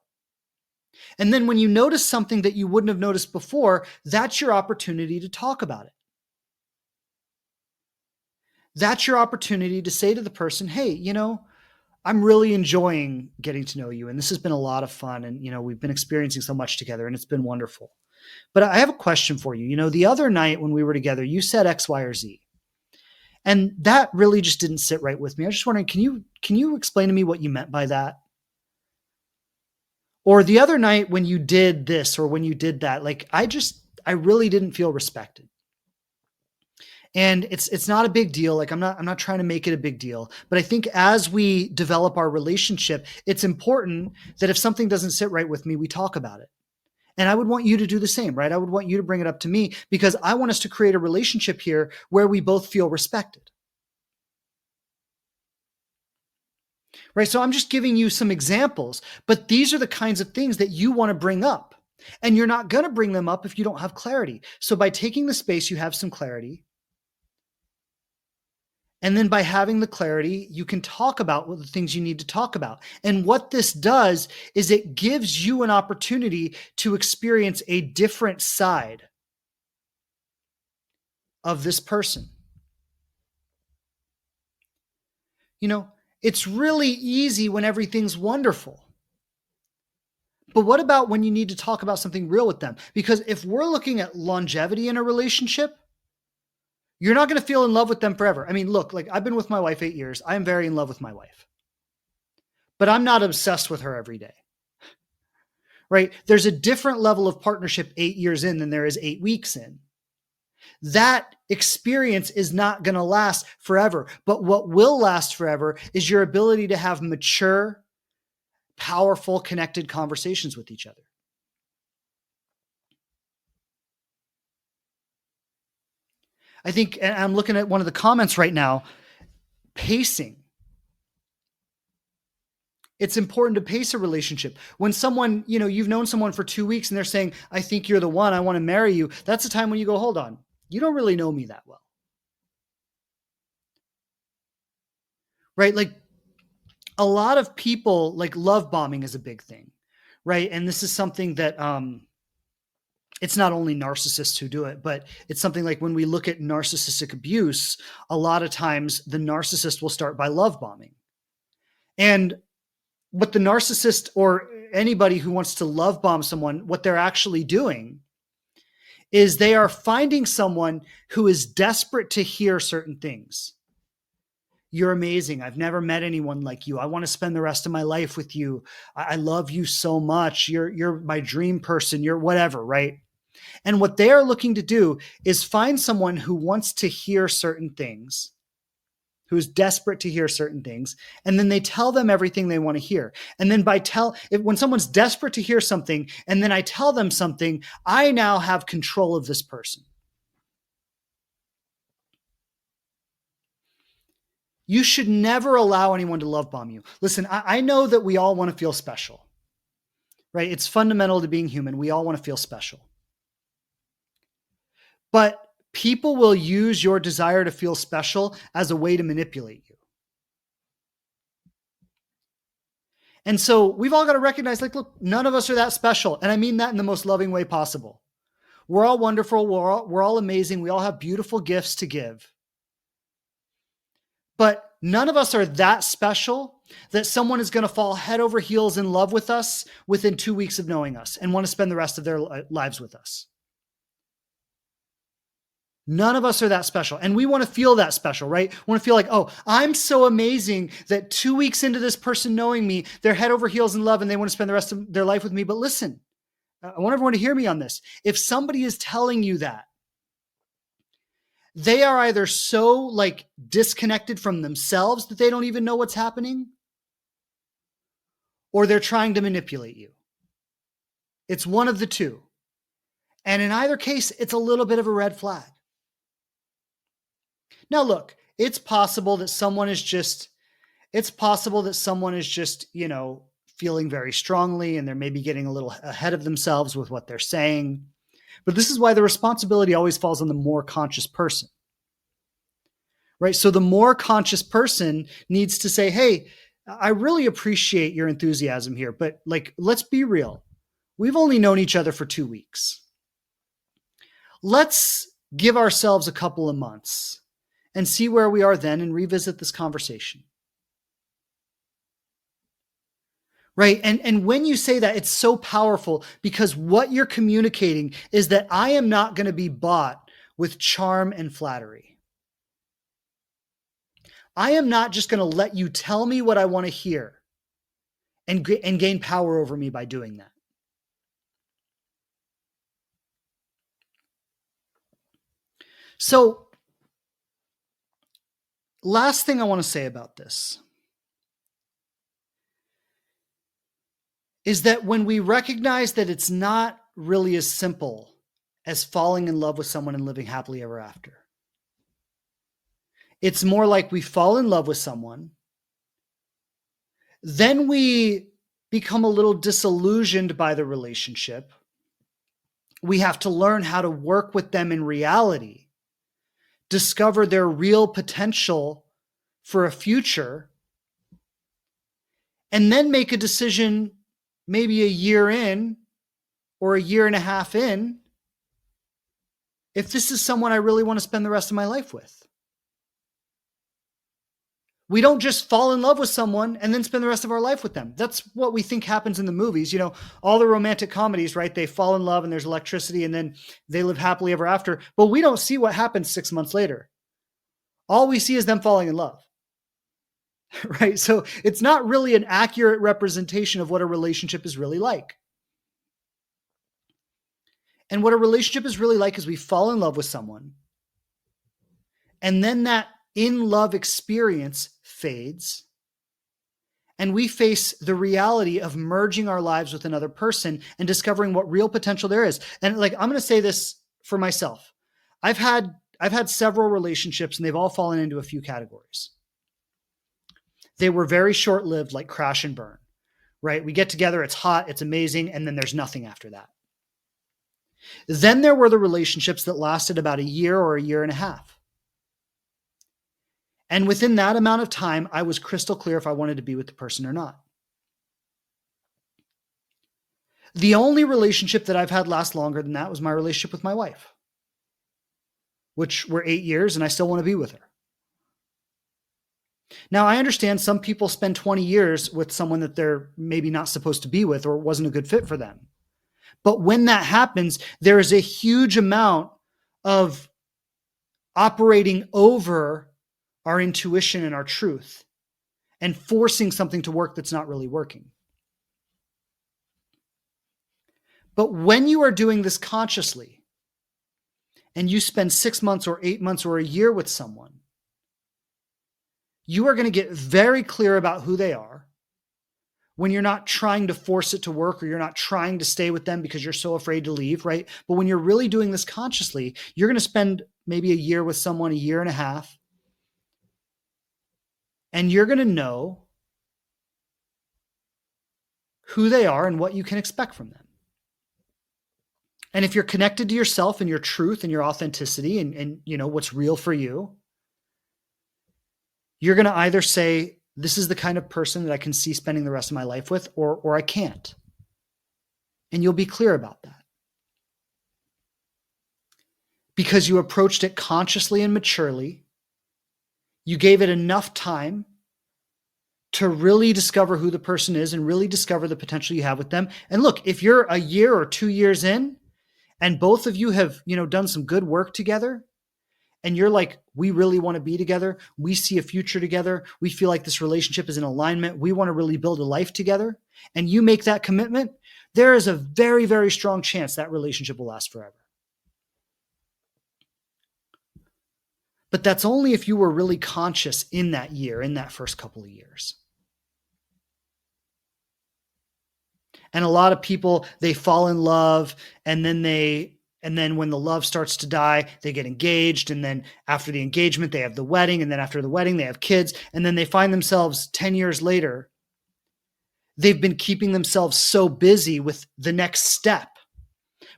And then when you notice something that you wouldn't have noticed before, that's your opportunity to talk about it. That's your opportunity to say to the person, hey, I'm really enjoying getting to know you. And this has been a lot of fun. And, we've been experiencing so much together and it's been wonderful. But I have a question for you. The other night when we were together, you said X, Y, or Z. And that really just didn't sit right with me. I was just wondering, can you explain to me what you meant by that? Or the other night when you did this or when you did that, like I really didn't feel respected. And it's not a big deal. Like I'm not trying to make it a big deal, but I think as we develop our relationship, it's important that if something doesn't sit right with me, we talk about it. And I would want you to do the same, right? I would want you to bring it up to me because I want us to create a relationship here where we both feel respected. Right? So I'm just giving you some examples, but these are the kinds of things that you want to bring up. And you're not going to bring them up if you don't have clarity. So by taking the space, you have some clarity. And then by having the clarity, you can talk about what the things you need to talk about. And what this does is it gives you an opportunity to experience a different side of this person. It's really easy when everything's wonderful. But what about when you need to talk about something real with them? Because if we're looking at longevity in a relationship, you're not going to feel in love with them forever. I mean, look, like I've been with my wife 8 years. I am very in love with my wife, but I'm not obsessed with her every day, right? There's a different level of partnership 8 years in than there is 8 weeks in. That experience is not going to last forever, but what will last forever is your ability to have mature, powerful, connected conversations with each other. I think, and I'm looking at one of the comments right now, pacing. It's important to pace a relationship. When someone, you've known someone for 2 weeks and they're saying, I think you're the one, I want to marry you. That's the time when you go, hold on, you don't really know me that well. Right? Like a lot of people, like love bombing is a big thing, right? And this is something that, it's not only narcissists who do it, but it's something like when we look at narcissistic abuse, a lot of times the narcissist will start by love bombing. And what the narcissist or anybody who wants to love bomb someone, what they're actually doing is they are finding someone who is desperate to hear certain things. You're amazing. I've never met anyone like you. I want to spend the rest of my life with you. I love you so much. You're my dream person. You're whatever, right? And what they are looking to do is find someone who wants to hear certain things, who is desperate to hear certain things, and then they tell them everything they want to hear. And then when someone's desperate to hear something, and then I tell them something, I now have control of this person. You should never allow anyone to love bomb you. Listen, I know that we all want to feel special, right? It's fundamental to being human. We all want to feel special. But people will use your desire to feel special as a way to manipulate you. And so we've all got to recognize, like, look, none of us are that special. And I mean that in the most loving way possible. We're all wonderful. We're all amazing. We all have beautiful gifts to give. But none of us are that special that someone is going to fall head over heels in love with us within 2 weeks of knowing us and want to spend the rest of their lives with us. None of us are that special. And we want to feel that special, right? We want to feel like, oh, I'm so amazing that 2 weeks into this person knowing me, they're head over heels in love and they want to spend the rest of their life with me. But listen, I want everyone to hear me on this. If somebody is telling you that, they are either so like disconnected from themselves that they don't even know what's happening, or they're trying to manipulate you. It's one of the two. And in either case, it's a little bit of a red flag. Now, look, it's possible that someone is just, feeling very strongly and they're maybe getting a little ahead of themselves with what they're saying. But this is why the responsibility always falls on the more conscious person, right? So the more conscious person needs to say, hey, I really appreciate your enthusiasm here, but like, let's be real. We've only known each other for 2 weeks. Let's give ourselves a couple of months and see where we are then and revisit this conversation. Right? And when you say that, it's so powerful because what you're communicating is that I am not going to be bought with charm and flattery. I am not just going to let you tell me what I want to hear and gain power over me by doing that. So, last thing I want to say about this is that when we recognize that it's not really as simple as falling in love with someone and living happily ever after. It's more like we fall in love with someone, then we become a little disillusioned by the relationship. We have to learn how to work with them in reality, discover their real potential for a future, and then make a decision maybe a year in or a year and a half in if this is someone I really want to spend the rest of my life with. We don't just fall in love with someone and then spend the rest of our life with them. That's what we think happens in the movies. You know, all the romantic comedies, right? They fall in love and there's electricity and then they live happily ever after. But we don't see what happens 6 months later. All we see is them falling in love, right? So it's not really an accurate representation of what a relationship is really like. And what a relationship is really like is we fall in love with someone and then that in love experience fades and we face the reality of merging our lives with another person and discovering what real potential there is. And like, I'm going to say this for myself. I've had several relationships and they've all fallen into a few categories. They were very short-lived, like crash and burn, right? We get together, it's hot, it's amazing, and then there's nothing after that. Then there were the relationships that lasted about a year or a year and a half. And within that amount of time, I was crystal clear if I wanted to be with the person or not. The only relationship that I've had last longer than that was my relationship with my wife, which were 8 years, and I still want to be with her. Now, I understand some people spend 20 years with someone that they're maybe not supposed to be with or wasn't a good fit for them. But when that happens, there is a huge amount of operating over our intuition and our truth and forcing something to work that's not really working. But when you are doing this consciously and you spend 6 months or 8 months or a year with someone, you are going to get very clear about who they are when you're not trying to force it to work or you're not trying to stay with them because you're so afraid to leave, right? But when you're really doing this consciously, you're going to spend maybe a year with someone, a year and a half, and you're going to know who they are and what you can expect from them. And if you're connected to yourself and your truth and your authenticity and you know what's real for you, you're going to either say, this is the kind of person that I can see spending the rest of my life with, or I can't. And you'll be clear about that. Because you approached it consciously and maturely. You gave it enough time to really discover who the person is and really discover the potential you have with them. And look, if you're a year or 2 years in and both of you have, done some good work together and you're like, we really want to be together. We see a future together. We feel like this relationship is in alignment. We want to really build a life together. And you make that commitment, there is a very, very strong chance that relationship will last forever. But that's only if you were really conscious in that year, in that first couple of years. And a lot of people, they fall in love, and then when the love starts to die, they get engaged. And then after the engagement, they have the wedding. And then after the wedding, they have kids. And then they find themselves 10 years later, they've been keeping themselves so busy with the next step,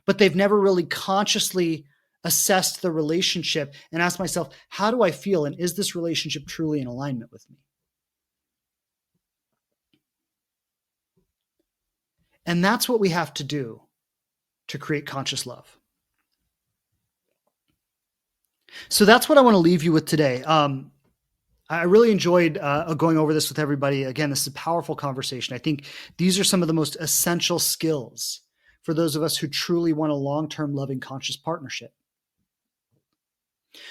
but they've never really consciously assessed the relationship and asked myself, how do I feel? And is this relationship truly in alignment with me? And that's what we have to do to create conscious love. So that's what I want to leave you with today. I really enjoyed going over this with everybody. Again, this is a powerful conversation. I think these are some of the most essential skills for those of us who truly want a long-term loving conscious partnership.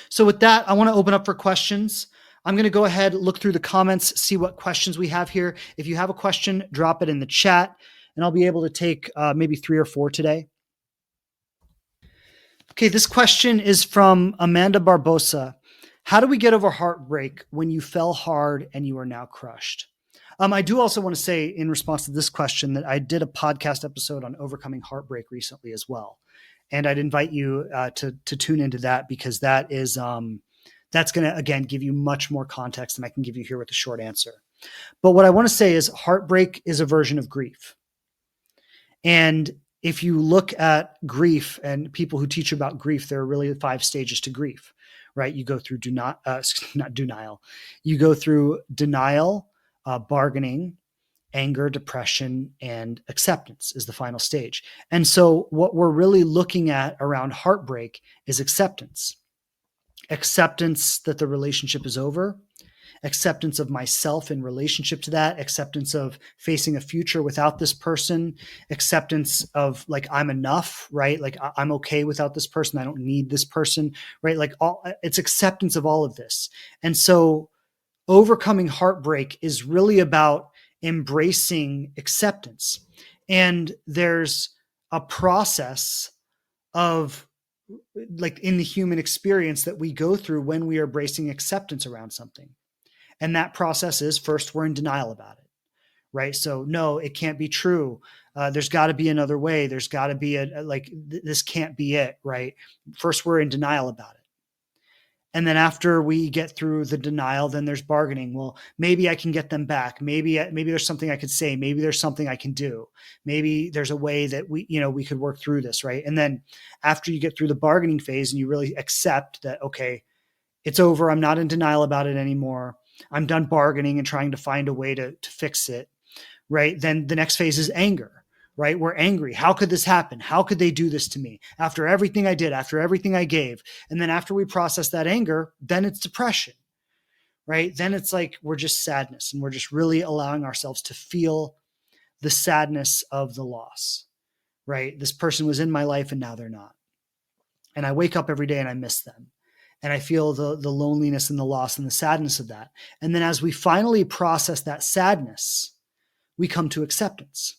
So with that, I want to open up for questions. I'm going to go ahead, look through the comments, see what questions we have here. If you have a question, drop it in the chat, and I'll be able to take maybe 3 or 4 today. Okay, this question is from Amanda Barbosa. How do we get over heartbreak when you fell hard and you are now crushed? I do also want to say in response to this question that I did a podcast episode on overcoming heartbreak recently as well. And I'd invite you to tune into that, because that is that's going to, again, give you much more context than I can give you here with a short answer. But what I want to say is heartbreak is a version of grief. And if you look at grief and people who teach about grief, there are really 5 stages to grief, right? You go through not denial. You go through denial, bargaining, anger, depression, and acceptance is the final stage. And so what we're really looking at around heartbreak is acceptance. Acceptance that the relationship is over, acceptance of myself in relationship to that, acceptance of facing a future without this person, acceptance of like, I'm enough, right? Like I'm okay without this person. I don't need this person, right? Like it's acceptance of all of this. And so overcoming heartbreak is really about embracing acceptance. And there's a process of like in the human experience that we go through when we are embracing acceptance around something. And that process is, first, we're in denial about it, right? So no, it can't be true. There's got to be another way. There's got to be this can't be it, right? First, we're in denial about it. And then after we get through the denial, then there's bargaining. Well, maybe I can get them back. Maybe there's something I could say. Maybe there's something I can do. Maybe there's a way that we could work through this, right? And then after you get through the bargaining phase and you really accept that, okay, it's over. I'm not in denial about it anymore. I'm done bargaining and trying to find a way to fix it, right? Then the next phase is anger, right? We're angry. How could this happen? How could they do this to me after everything I did, after everything I gave? And then after we process that anger, then it's depression, right? Then it's like we're just sadness, and we're just really allowing ourselves to feel the sadness of the loss, right? This person was in my life and now they're not. And I wake up every day and I miss them. And I feel the loneliness and the loss and the sadness of that. And then as we finally process that sadness, we come to acceptance.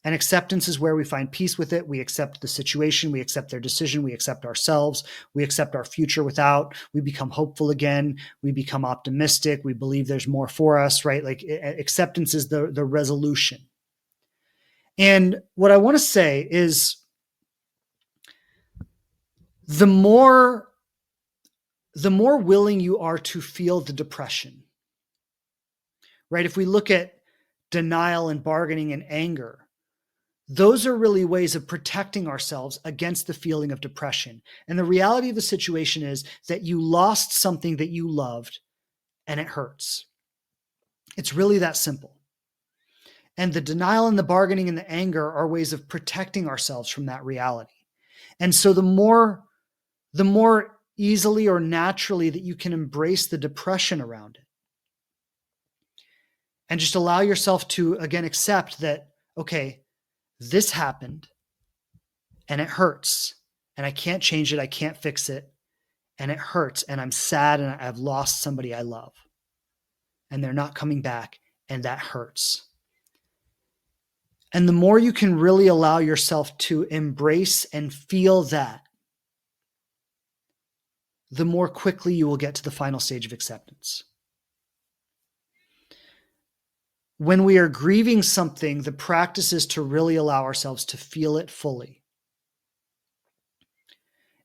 And acceptance is where we find peace with it. We accept the situation. We accept their decision. We accept ourselves. We accept our future without. We become hopeful again. We become optimistic. We believe there's more for us, right? Like acceptance is the resolution. And what I want to say is the more willing you are to feel the depression, right? If we look at denial and bargaining and anger, those are really ways of protecting ourselves against the feeling of depression. And the reality of the situation is that you lost something that you loved and it hurts. It's really that simple. And the denial and the bargaining and the anger are ways of protecting ourselves from that reality. And so the more easily or naturally that you can embrace the depression around it and just allow yourself to, again, accept that, okay, this happened and it hurts and I can't change it. I can't fix it. and it hurts and I'm sad and I've lost somebody I love and they're not coming back and that hurts. And the more you can really allow yourself to embrace and feel that, the more quickly you will get to the final stage of acceptance. When we are grieving something, the practice is to really allow ourselves to feel it fully.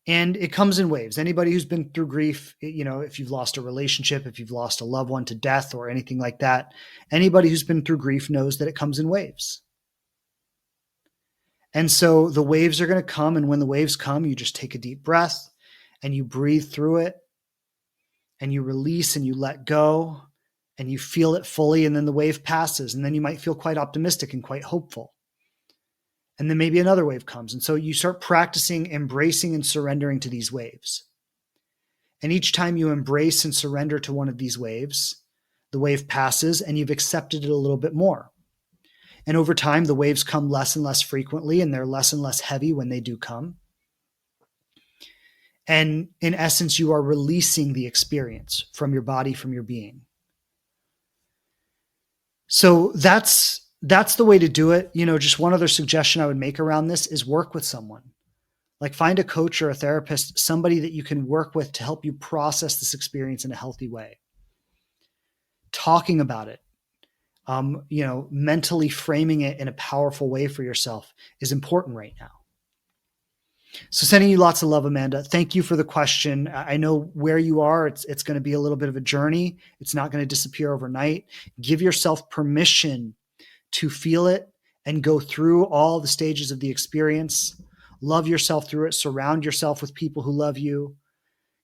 And it comes in waves. Anybody who's been through grief, if you've lost a relationship, if you've lost a loved one to death or anything like that, anybody who's been through grief knows that it comes in waves. And so the waves are going to come. And when the waves come, you just take a deep breath and you breathe through it and you release and you let go and you feel it fully. And then the wave passes. And then you might feel quite optimistic and quite hopeful. And then maybe another wave comes. And so you start practicing embracing and surrendering to these waves. And each time you embrace and surrender to one of these waves, the wave passes and you've accepted it a little bit more. And over time, the waves come less and less frequently, and they're less and less heavy when they do come. And in essence, you are releasing the experience from your body, from your being. So that's the way to do it. Just one other suggestion I would make around this is work with someone. Like find a coach or a therapist, somebody that you can work with to help you process this experience in a healthy way. Talking about it, mentally framing it in a powerful way for yourself is important right now. So sending you lots of love, Amanda. Thank you for the question. I know where you are. It's going to be a little bit of a journey. It's not going to disappear overnight. Give yourself permission to feel it and go through all the stages of the experience. Love yourself through it. Surround yourself with people who love you.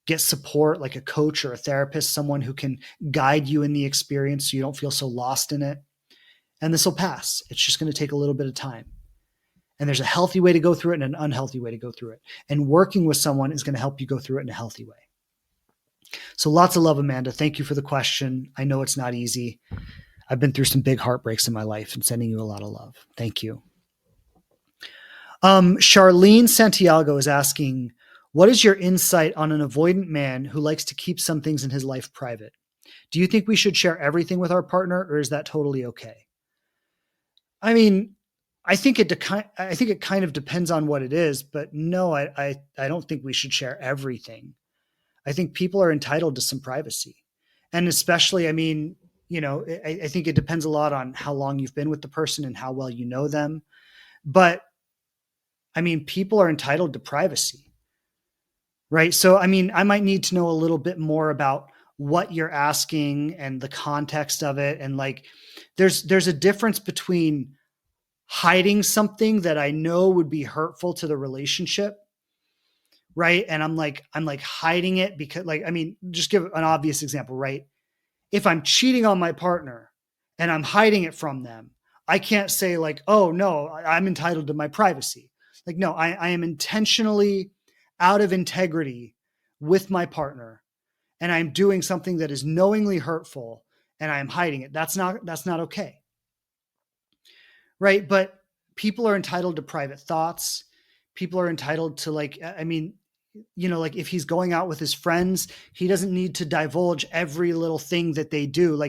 Get support like a coach or a therapist, someone who can guide you in the experience so you don't feel so lost in it. And this will pass. It's just going to take a little bit of time. And there's a healthy way to go through it and an unhealthy way to go through it. And working with someone is going to help you go through it in a healthy way. So lots of love, Amanda. Thank you for the question. I know it's not easy. I've been through some big heartbreaks in my life and sending you a lot of love. Thank you. Charlene Santiago is asking, what is your insight on an avoidant man who likes to keep some things in his life private? Do you think we should share everything with our partner, or is that totally okay? I mean, I think it kind of depends on what it is, but no, I don't think we should share everything. I think people are entitled to some privacy. And especially, I think it depends a lot on how long you've been with the person and how well you know them. But people are entitled to privacy, right? So, I might need to know a little bit more about what you're asking and the context of it. And there's a difference between hiding something that I know would be hurtful to the relationship, right? And I'm hiding it because just give an obvious example, right? If I'm cheating on my partner and I'm hiding it from them, I can't say oh no, I'm entitled to my privacy. No, I am intentionally out of integrity with my partner and I'm doing something that is knowingly hurtful and I'm hiding it. That's not okay. Right. But people are entitled to private thoughts. People are entitled to if he's going out with his friends, he doesn't need to divulge every little thing that they do.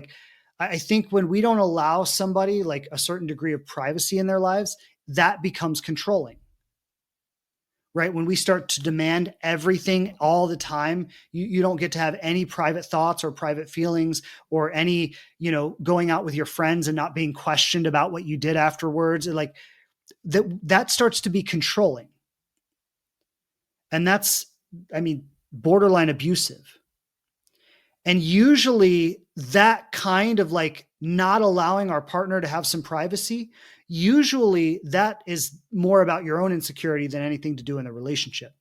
I think when we don't allow somebody a certain degree of privacy in their lives, that becomes controlling. Right? When we start to demand everything all the time, you don't get to have any private thoughts or private feelings or any, going out with your friends and not being questioned about what you did afterwards. That starts to be controlling. And that's, borderline abusive. And usually that kind of not allowing our partner to have some privacy, usually that is more about your own insecurity than anything to do in the relationship.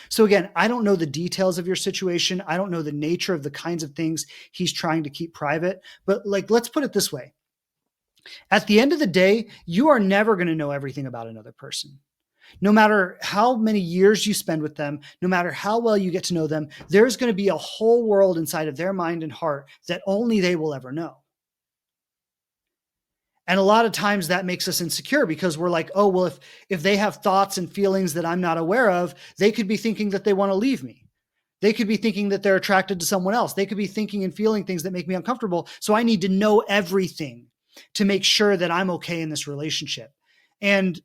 So again, I don't know the details of your situation. I don't know the nature of the kinds of things he's trying to keep private, but let's put it this way. At the end of the day, you are never going to know everything about another person. No matter how many years you spend with them, no matter how well you get to know them, there's going to be a whole world inside of their mind and heart that only they will ever know. And a lot of times that makes us insecure because we're oh, well, if they have thoughts and feelings that I'm not aware of, they could be thinking that they want to leave me. They could be thinking that they're attracted to someone else. They could be thinking and feeling things that make me uncomfortable. So I need to know everything to make sure that I'm okay in this relationship. And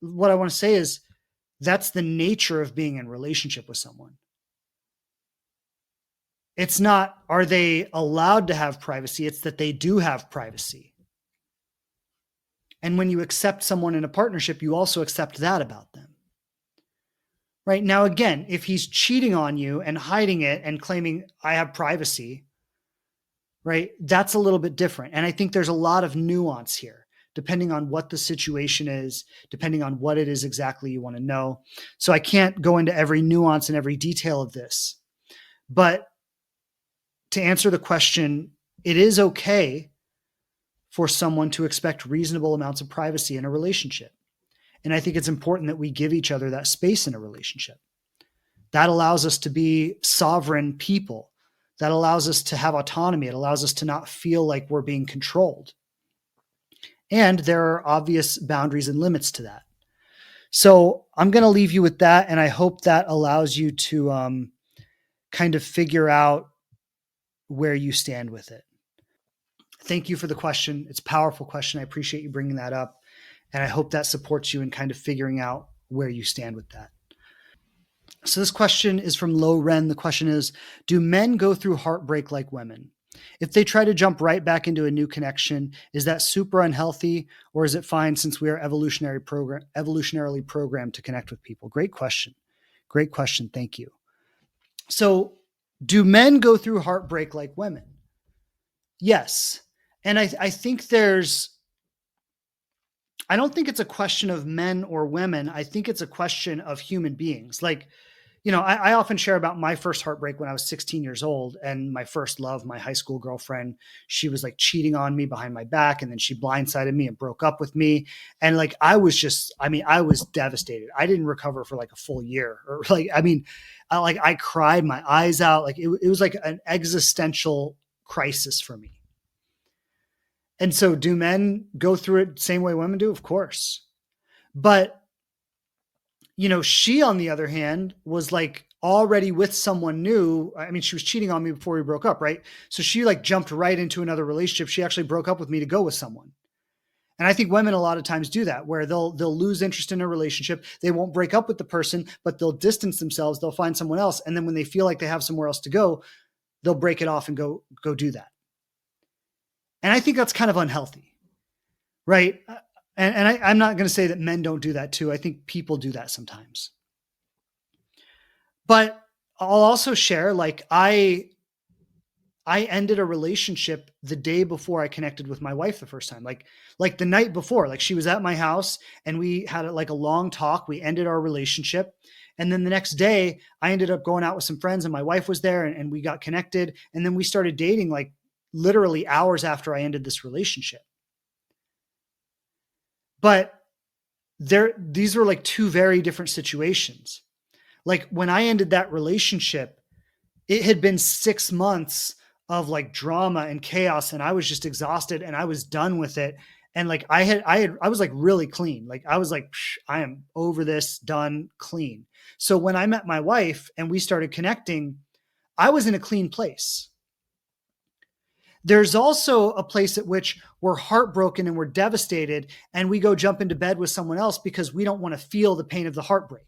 what I want to say is that's the nature of being in a relationship with someone. It's not, are they allowed to have privacy? It's that they do have privacy. And when you accept someone in a partnership, you also accept that about them. Right now, again, if he's cheating on you and hiding it and claiming I have privacy, right, that's a little bit different. And I think there's a lot of nuance here, depending on what the situation is, depending on what it is exactly you want to know. So I can't go into every nuance and every detail of this. But to answer the question, it is okay for someone to expect reasonable amounts of privacy in a relationship. And I think it's important that we give each other that space in a relationship. That allows us to be sovereign people. That allows us to have autonomy. It allows us to not feel like we're being controlled. And there are obvious boundaries and limits to that. So I'm going to leave you with that. And I hope that allows you to kind of figure out where you stand with it. Thank you for the question. It's a powerful question. I appreciate you bringing that up. And I hope that supports you in kind of figuring out where you stand with that. So this question is from Lo Ren. The question is, do men go through heartbreak like women? If they try to jump right back into a new connection, is that super unhealthy, or is it fine since we are evolutionarily programmed to connect with people? Great question. Great question. Thank you. So do men go through heartbreak like women? Yes. And I think I don't think it's a question of men or women. I think it's a question of human beings. Like, I often share about my first heartbreak when I was 16 years old, and my first love, my high school girlfriend, she was like cheating on me behind my back. And then she blindsided me and broke up with me. And like, I was devastated. I didn't recover for like a full year, or I cried my eyes out. Like it was like an existential crisis for me. And so do men go through it the same way women do? Of course. But, she, on the other hand, was like already with someone new. I mean, she was cheating on me before we broke up, right? So she like jumped right into another relationship. She actually broke up with me to go with someone. And I think women a lot of times do that, where they'll lose interest in a relationship. They won't break up with the person, but they'll distance themselves. They'll find someone else. And then when they feel like they have somewhere else to go, they'll break it off and go do that. And I think that's kind of unhealthy, right? And I'm not going to say that men don't do that too. I think people do that sometimes. But I'll also share, like I ended a relationship the day before I connected with my wife the first time, like the night before. Like she was at my house and we had like a long talk. We ended our relationship. And then the next day I ended up going out with some friends and my wife was there and we got connected. And then we started dating like literally hours after I ended this relationship. But these were like two very different situations. Like when I ended that relationship, it had been 6 months of like drama and chaos, and I was just exhausted and I was done with it. And like I was like really clean. Like I was like, I am over this, done, clean. So when I met my wife and we started connecting, I was in a clean place. There's also a place at which we're heartbroken and we're devastated and we go jump into bed with someone else because we don't want to feel the pain of the heartbreak.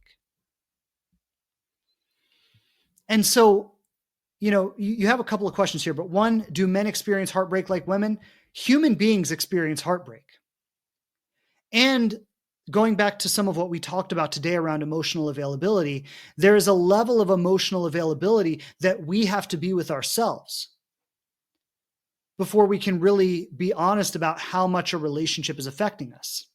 And so, you have a couple of questions here, but one, do men experience heartbreak like women? Human beings experience heartbreak. And going back to some of what we talked about today around emotional availability, there is a level of emotional availability that we have to be with ourselves before we can really be honest about how much a relationship is affecting us.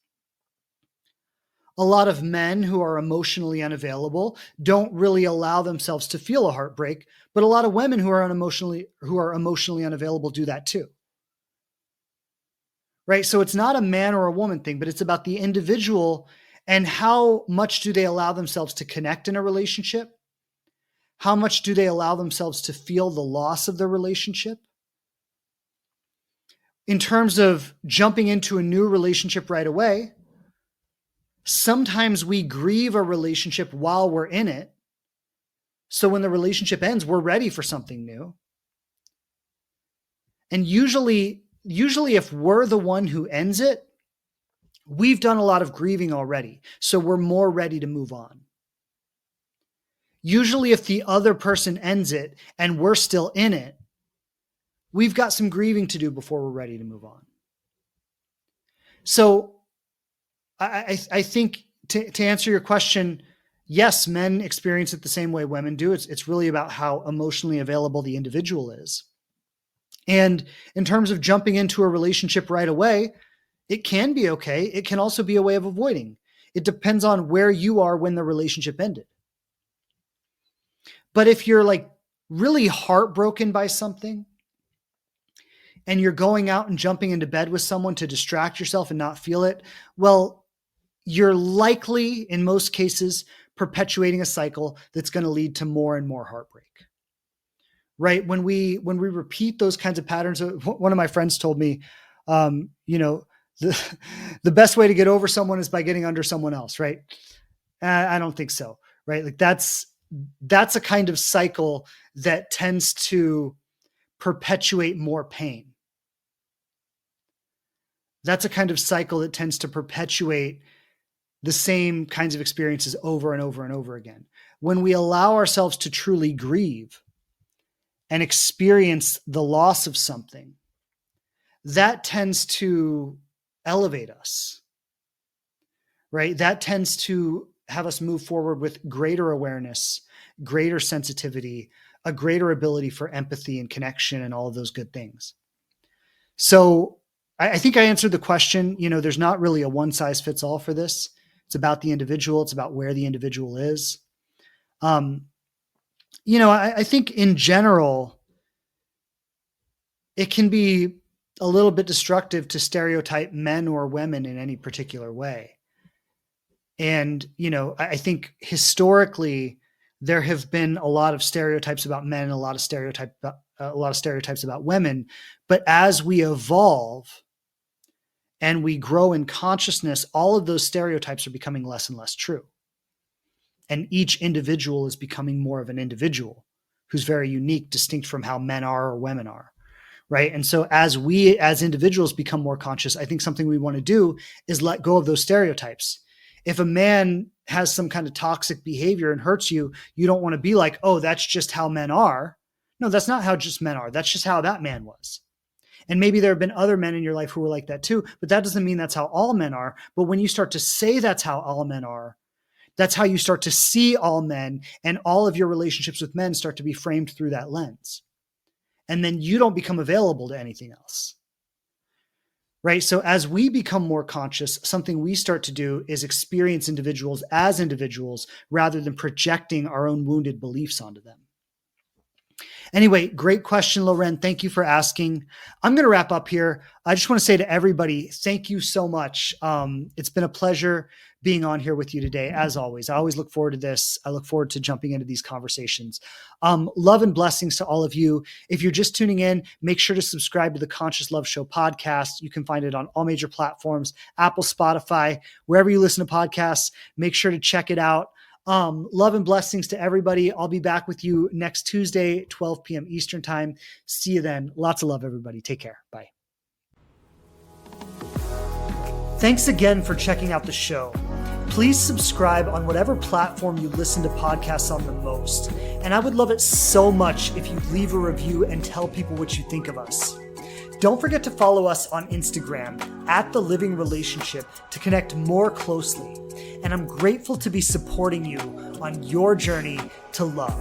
A lot of men who are emotionally unavailable don't really allow themselves to feel a heartbreak, but a lot of women who are emotionally unavailable do that too. Right? So it's not a man or a woman thing, but it's about the individual and how much do they allow themselves to connect in a relationship? How much do they allow themselves to feel the loss of the relationship? In terms of jumping into a new relationship right away, sometimes we grieve a relationship while we're in it, So when the relationship ends, we're ready for something new. And usually if we're the one who ends it, we've done a lot of grieving already. So we're more ready to move on. Usually if the other person ends it and we're still in it, we've got some grieving to do before we're ready to move on. So I think to answer your question, yes, men experience it the same way women do. It's really about how emotionally available the individual is. And in terms of jumping into a relationship right away, it can be okay. It can also be a way of avoiding. It depends on where you are when the relationship ended. But if you're like really heartbroken by something and you're going out and jumping into bed with someone to distract yourself and not feel it, well, you're likely, in most cases, perpetuating a cycle that's going to lead to more and more heartbreak. Right? When we repeat those kinds of patterns, one of my friends told me, the best way to get over someone is by getting under someone else, right? I don't think so, right? Like that's a kind of cycle that tends to perpetuate more pain. That's a kind of cycle that tends to perpetuate the same kinds of experiences over and over and over again. When we allow ourselves to truly grieve and experience the loss of something, that tends to elevate us, right? That tends to have us move forward with greater awareness, greater sensitivity, a greater ability for empathy and connection and all of those good things. So I think I answered the question. There's not really a one size fits all for this. It's about the individual. It's about where the individual is. I think in general, it can be a little bit destructive to stereotype men or women in any particular way. And, I think historically there have been a lot of stereotypes about men and a lot of stereotypes about women. But as we evolve and we grow in consciousness, all of those stereotypes are becoming less and less true. And each individual is becoming more of an individual who's very unique, distinct from how men are or women are. Right. And so as we as individuals become more conscious, I think something we want to do is let go of those stereotypes. If a man has some kind of toxic behavior and hurts you, you don't want to be like, oh, that's just how men are. No, that's not how just men are. That's just how that man was. And maybe there have been other men in your life who were like that too, but that doesn't mean that's how all men are. But when you start to say that's how all men are, that's how you start to see all men, and all of your relationships with men start to be framed through that lens. And then you don't become available to anything else. Right? So as we become more conscious, something we start to do is experience individuals as individuals rather than projecting our own wounded beliefs onto them. Anyway, great question, Loren. Thank you for asking. I'm going to wrap up here. I just want to say to everybody, thank you so much. It's been a pleasure being on here with you today. As always, I always look forward to this. I look forward to jumping into these conversations. Love and blessings to all of you. If you're just tuning in, make sure to subscribe to the Conscious Love Show podcast. You can find it on all major platforms, Apple, Spotify, wherever you listen to podcasts. Make sure to check it out. Love and blessings to everybody. I'll be back with you next Tuesday, 12 p.m. Eastern time. See you then. Lots of love, everybody. Take care. Bye. Thanks again for checking out the show. Please subscribe on whatever platform you listen to podcasts on the most. And I would love it so much if you leave a review and tell people what you think of us. Don't forget to follow us on Instagram @TheLivingRelationship to connect more closely. And I'm grateful to be supporting you on your journey to love.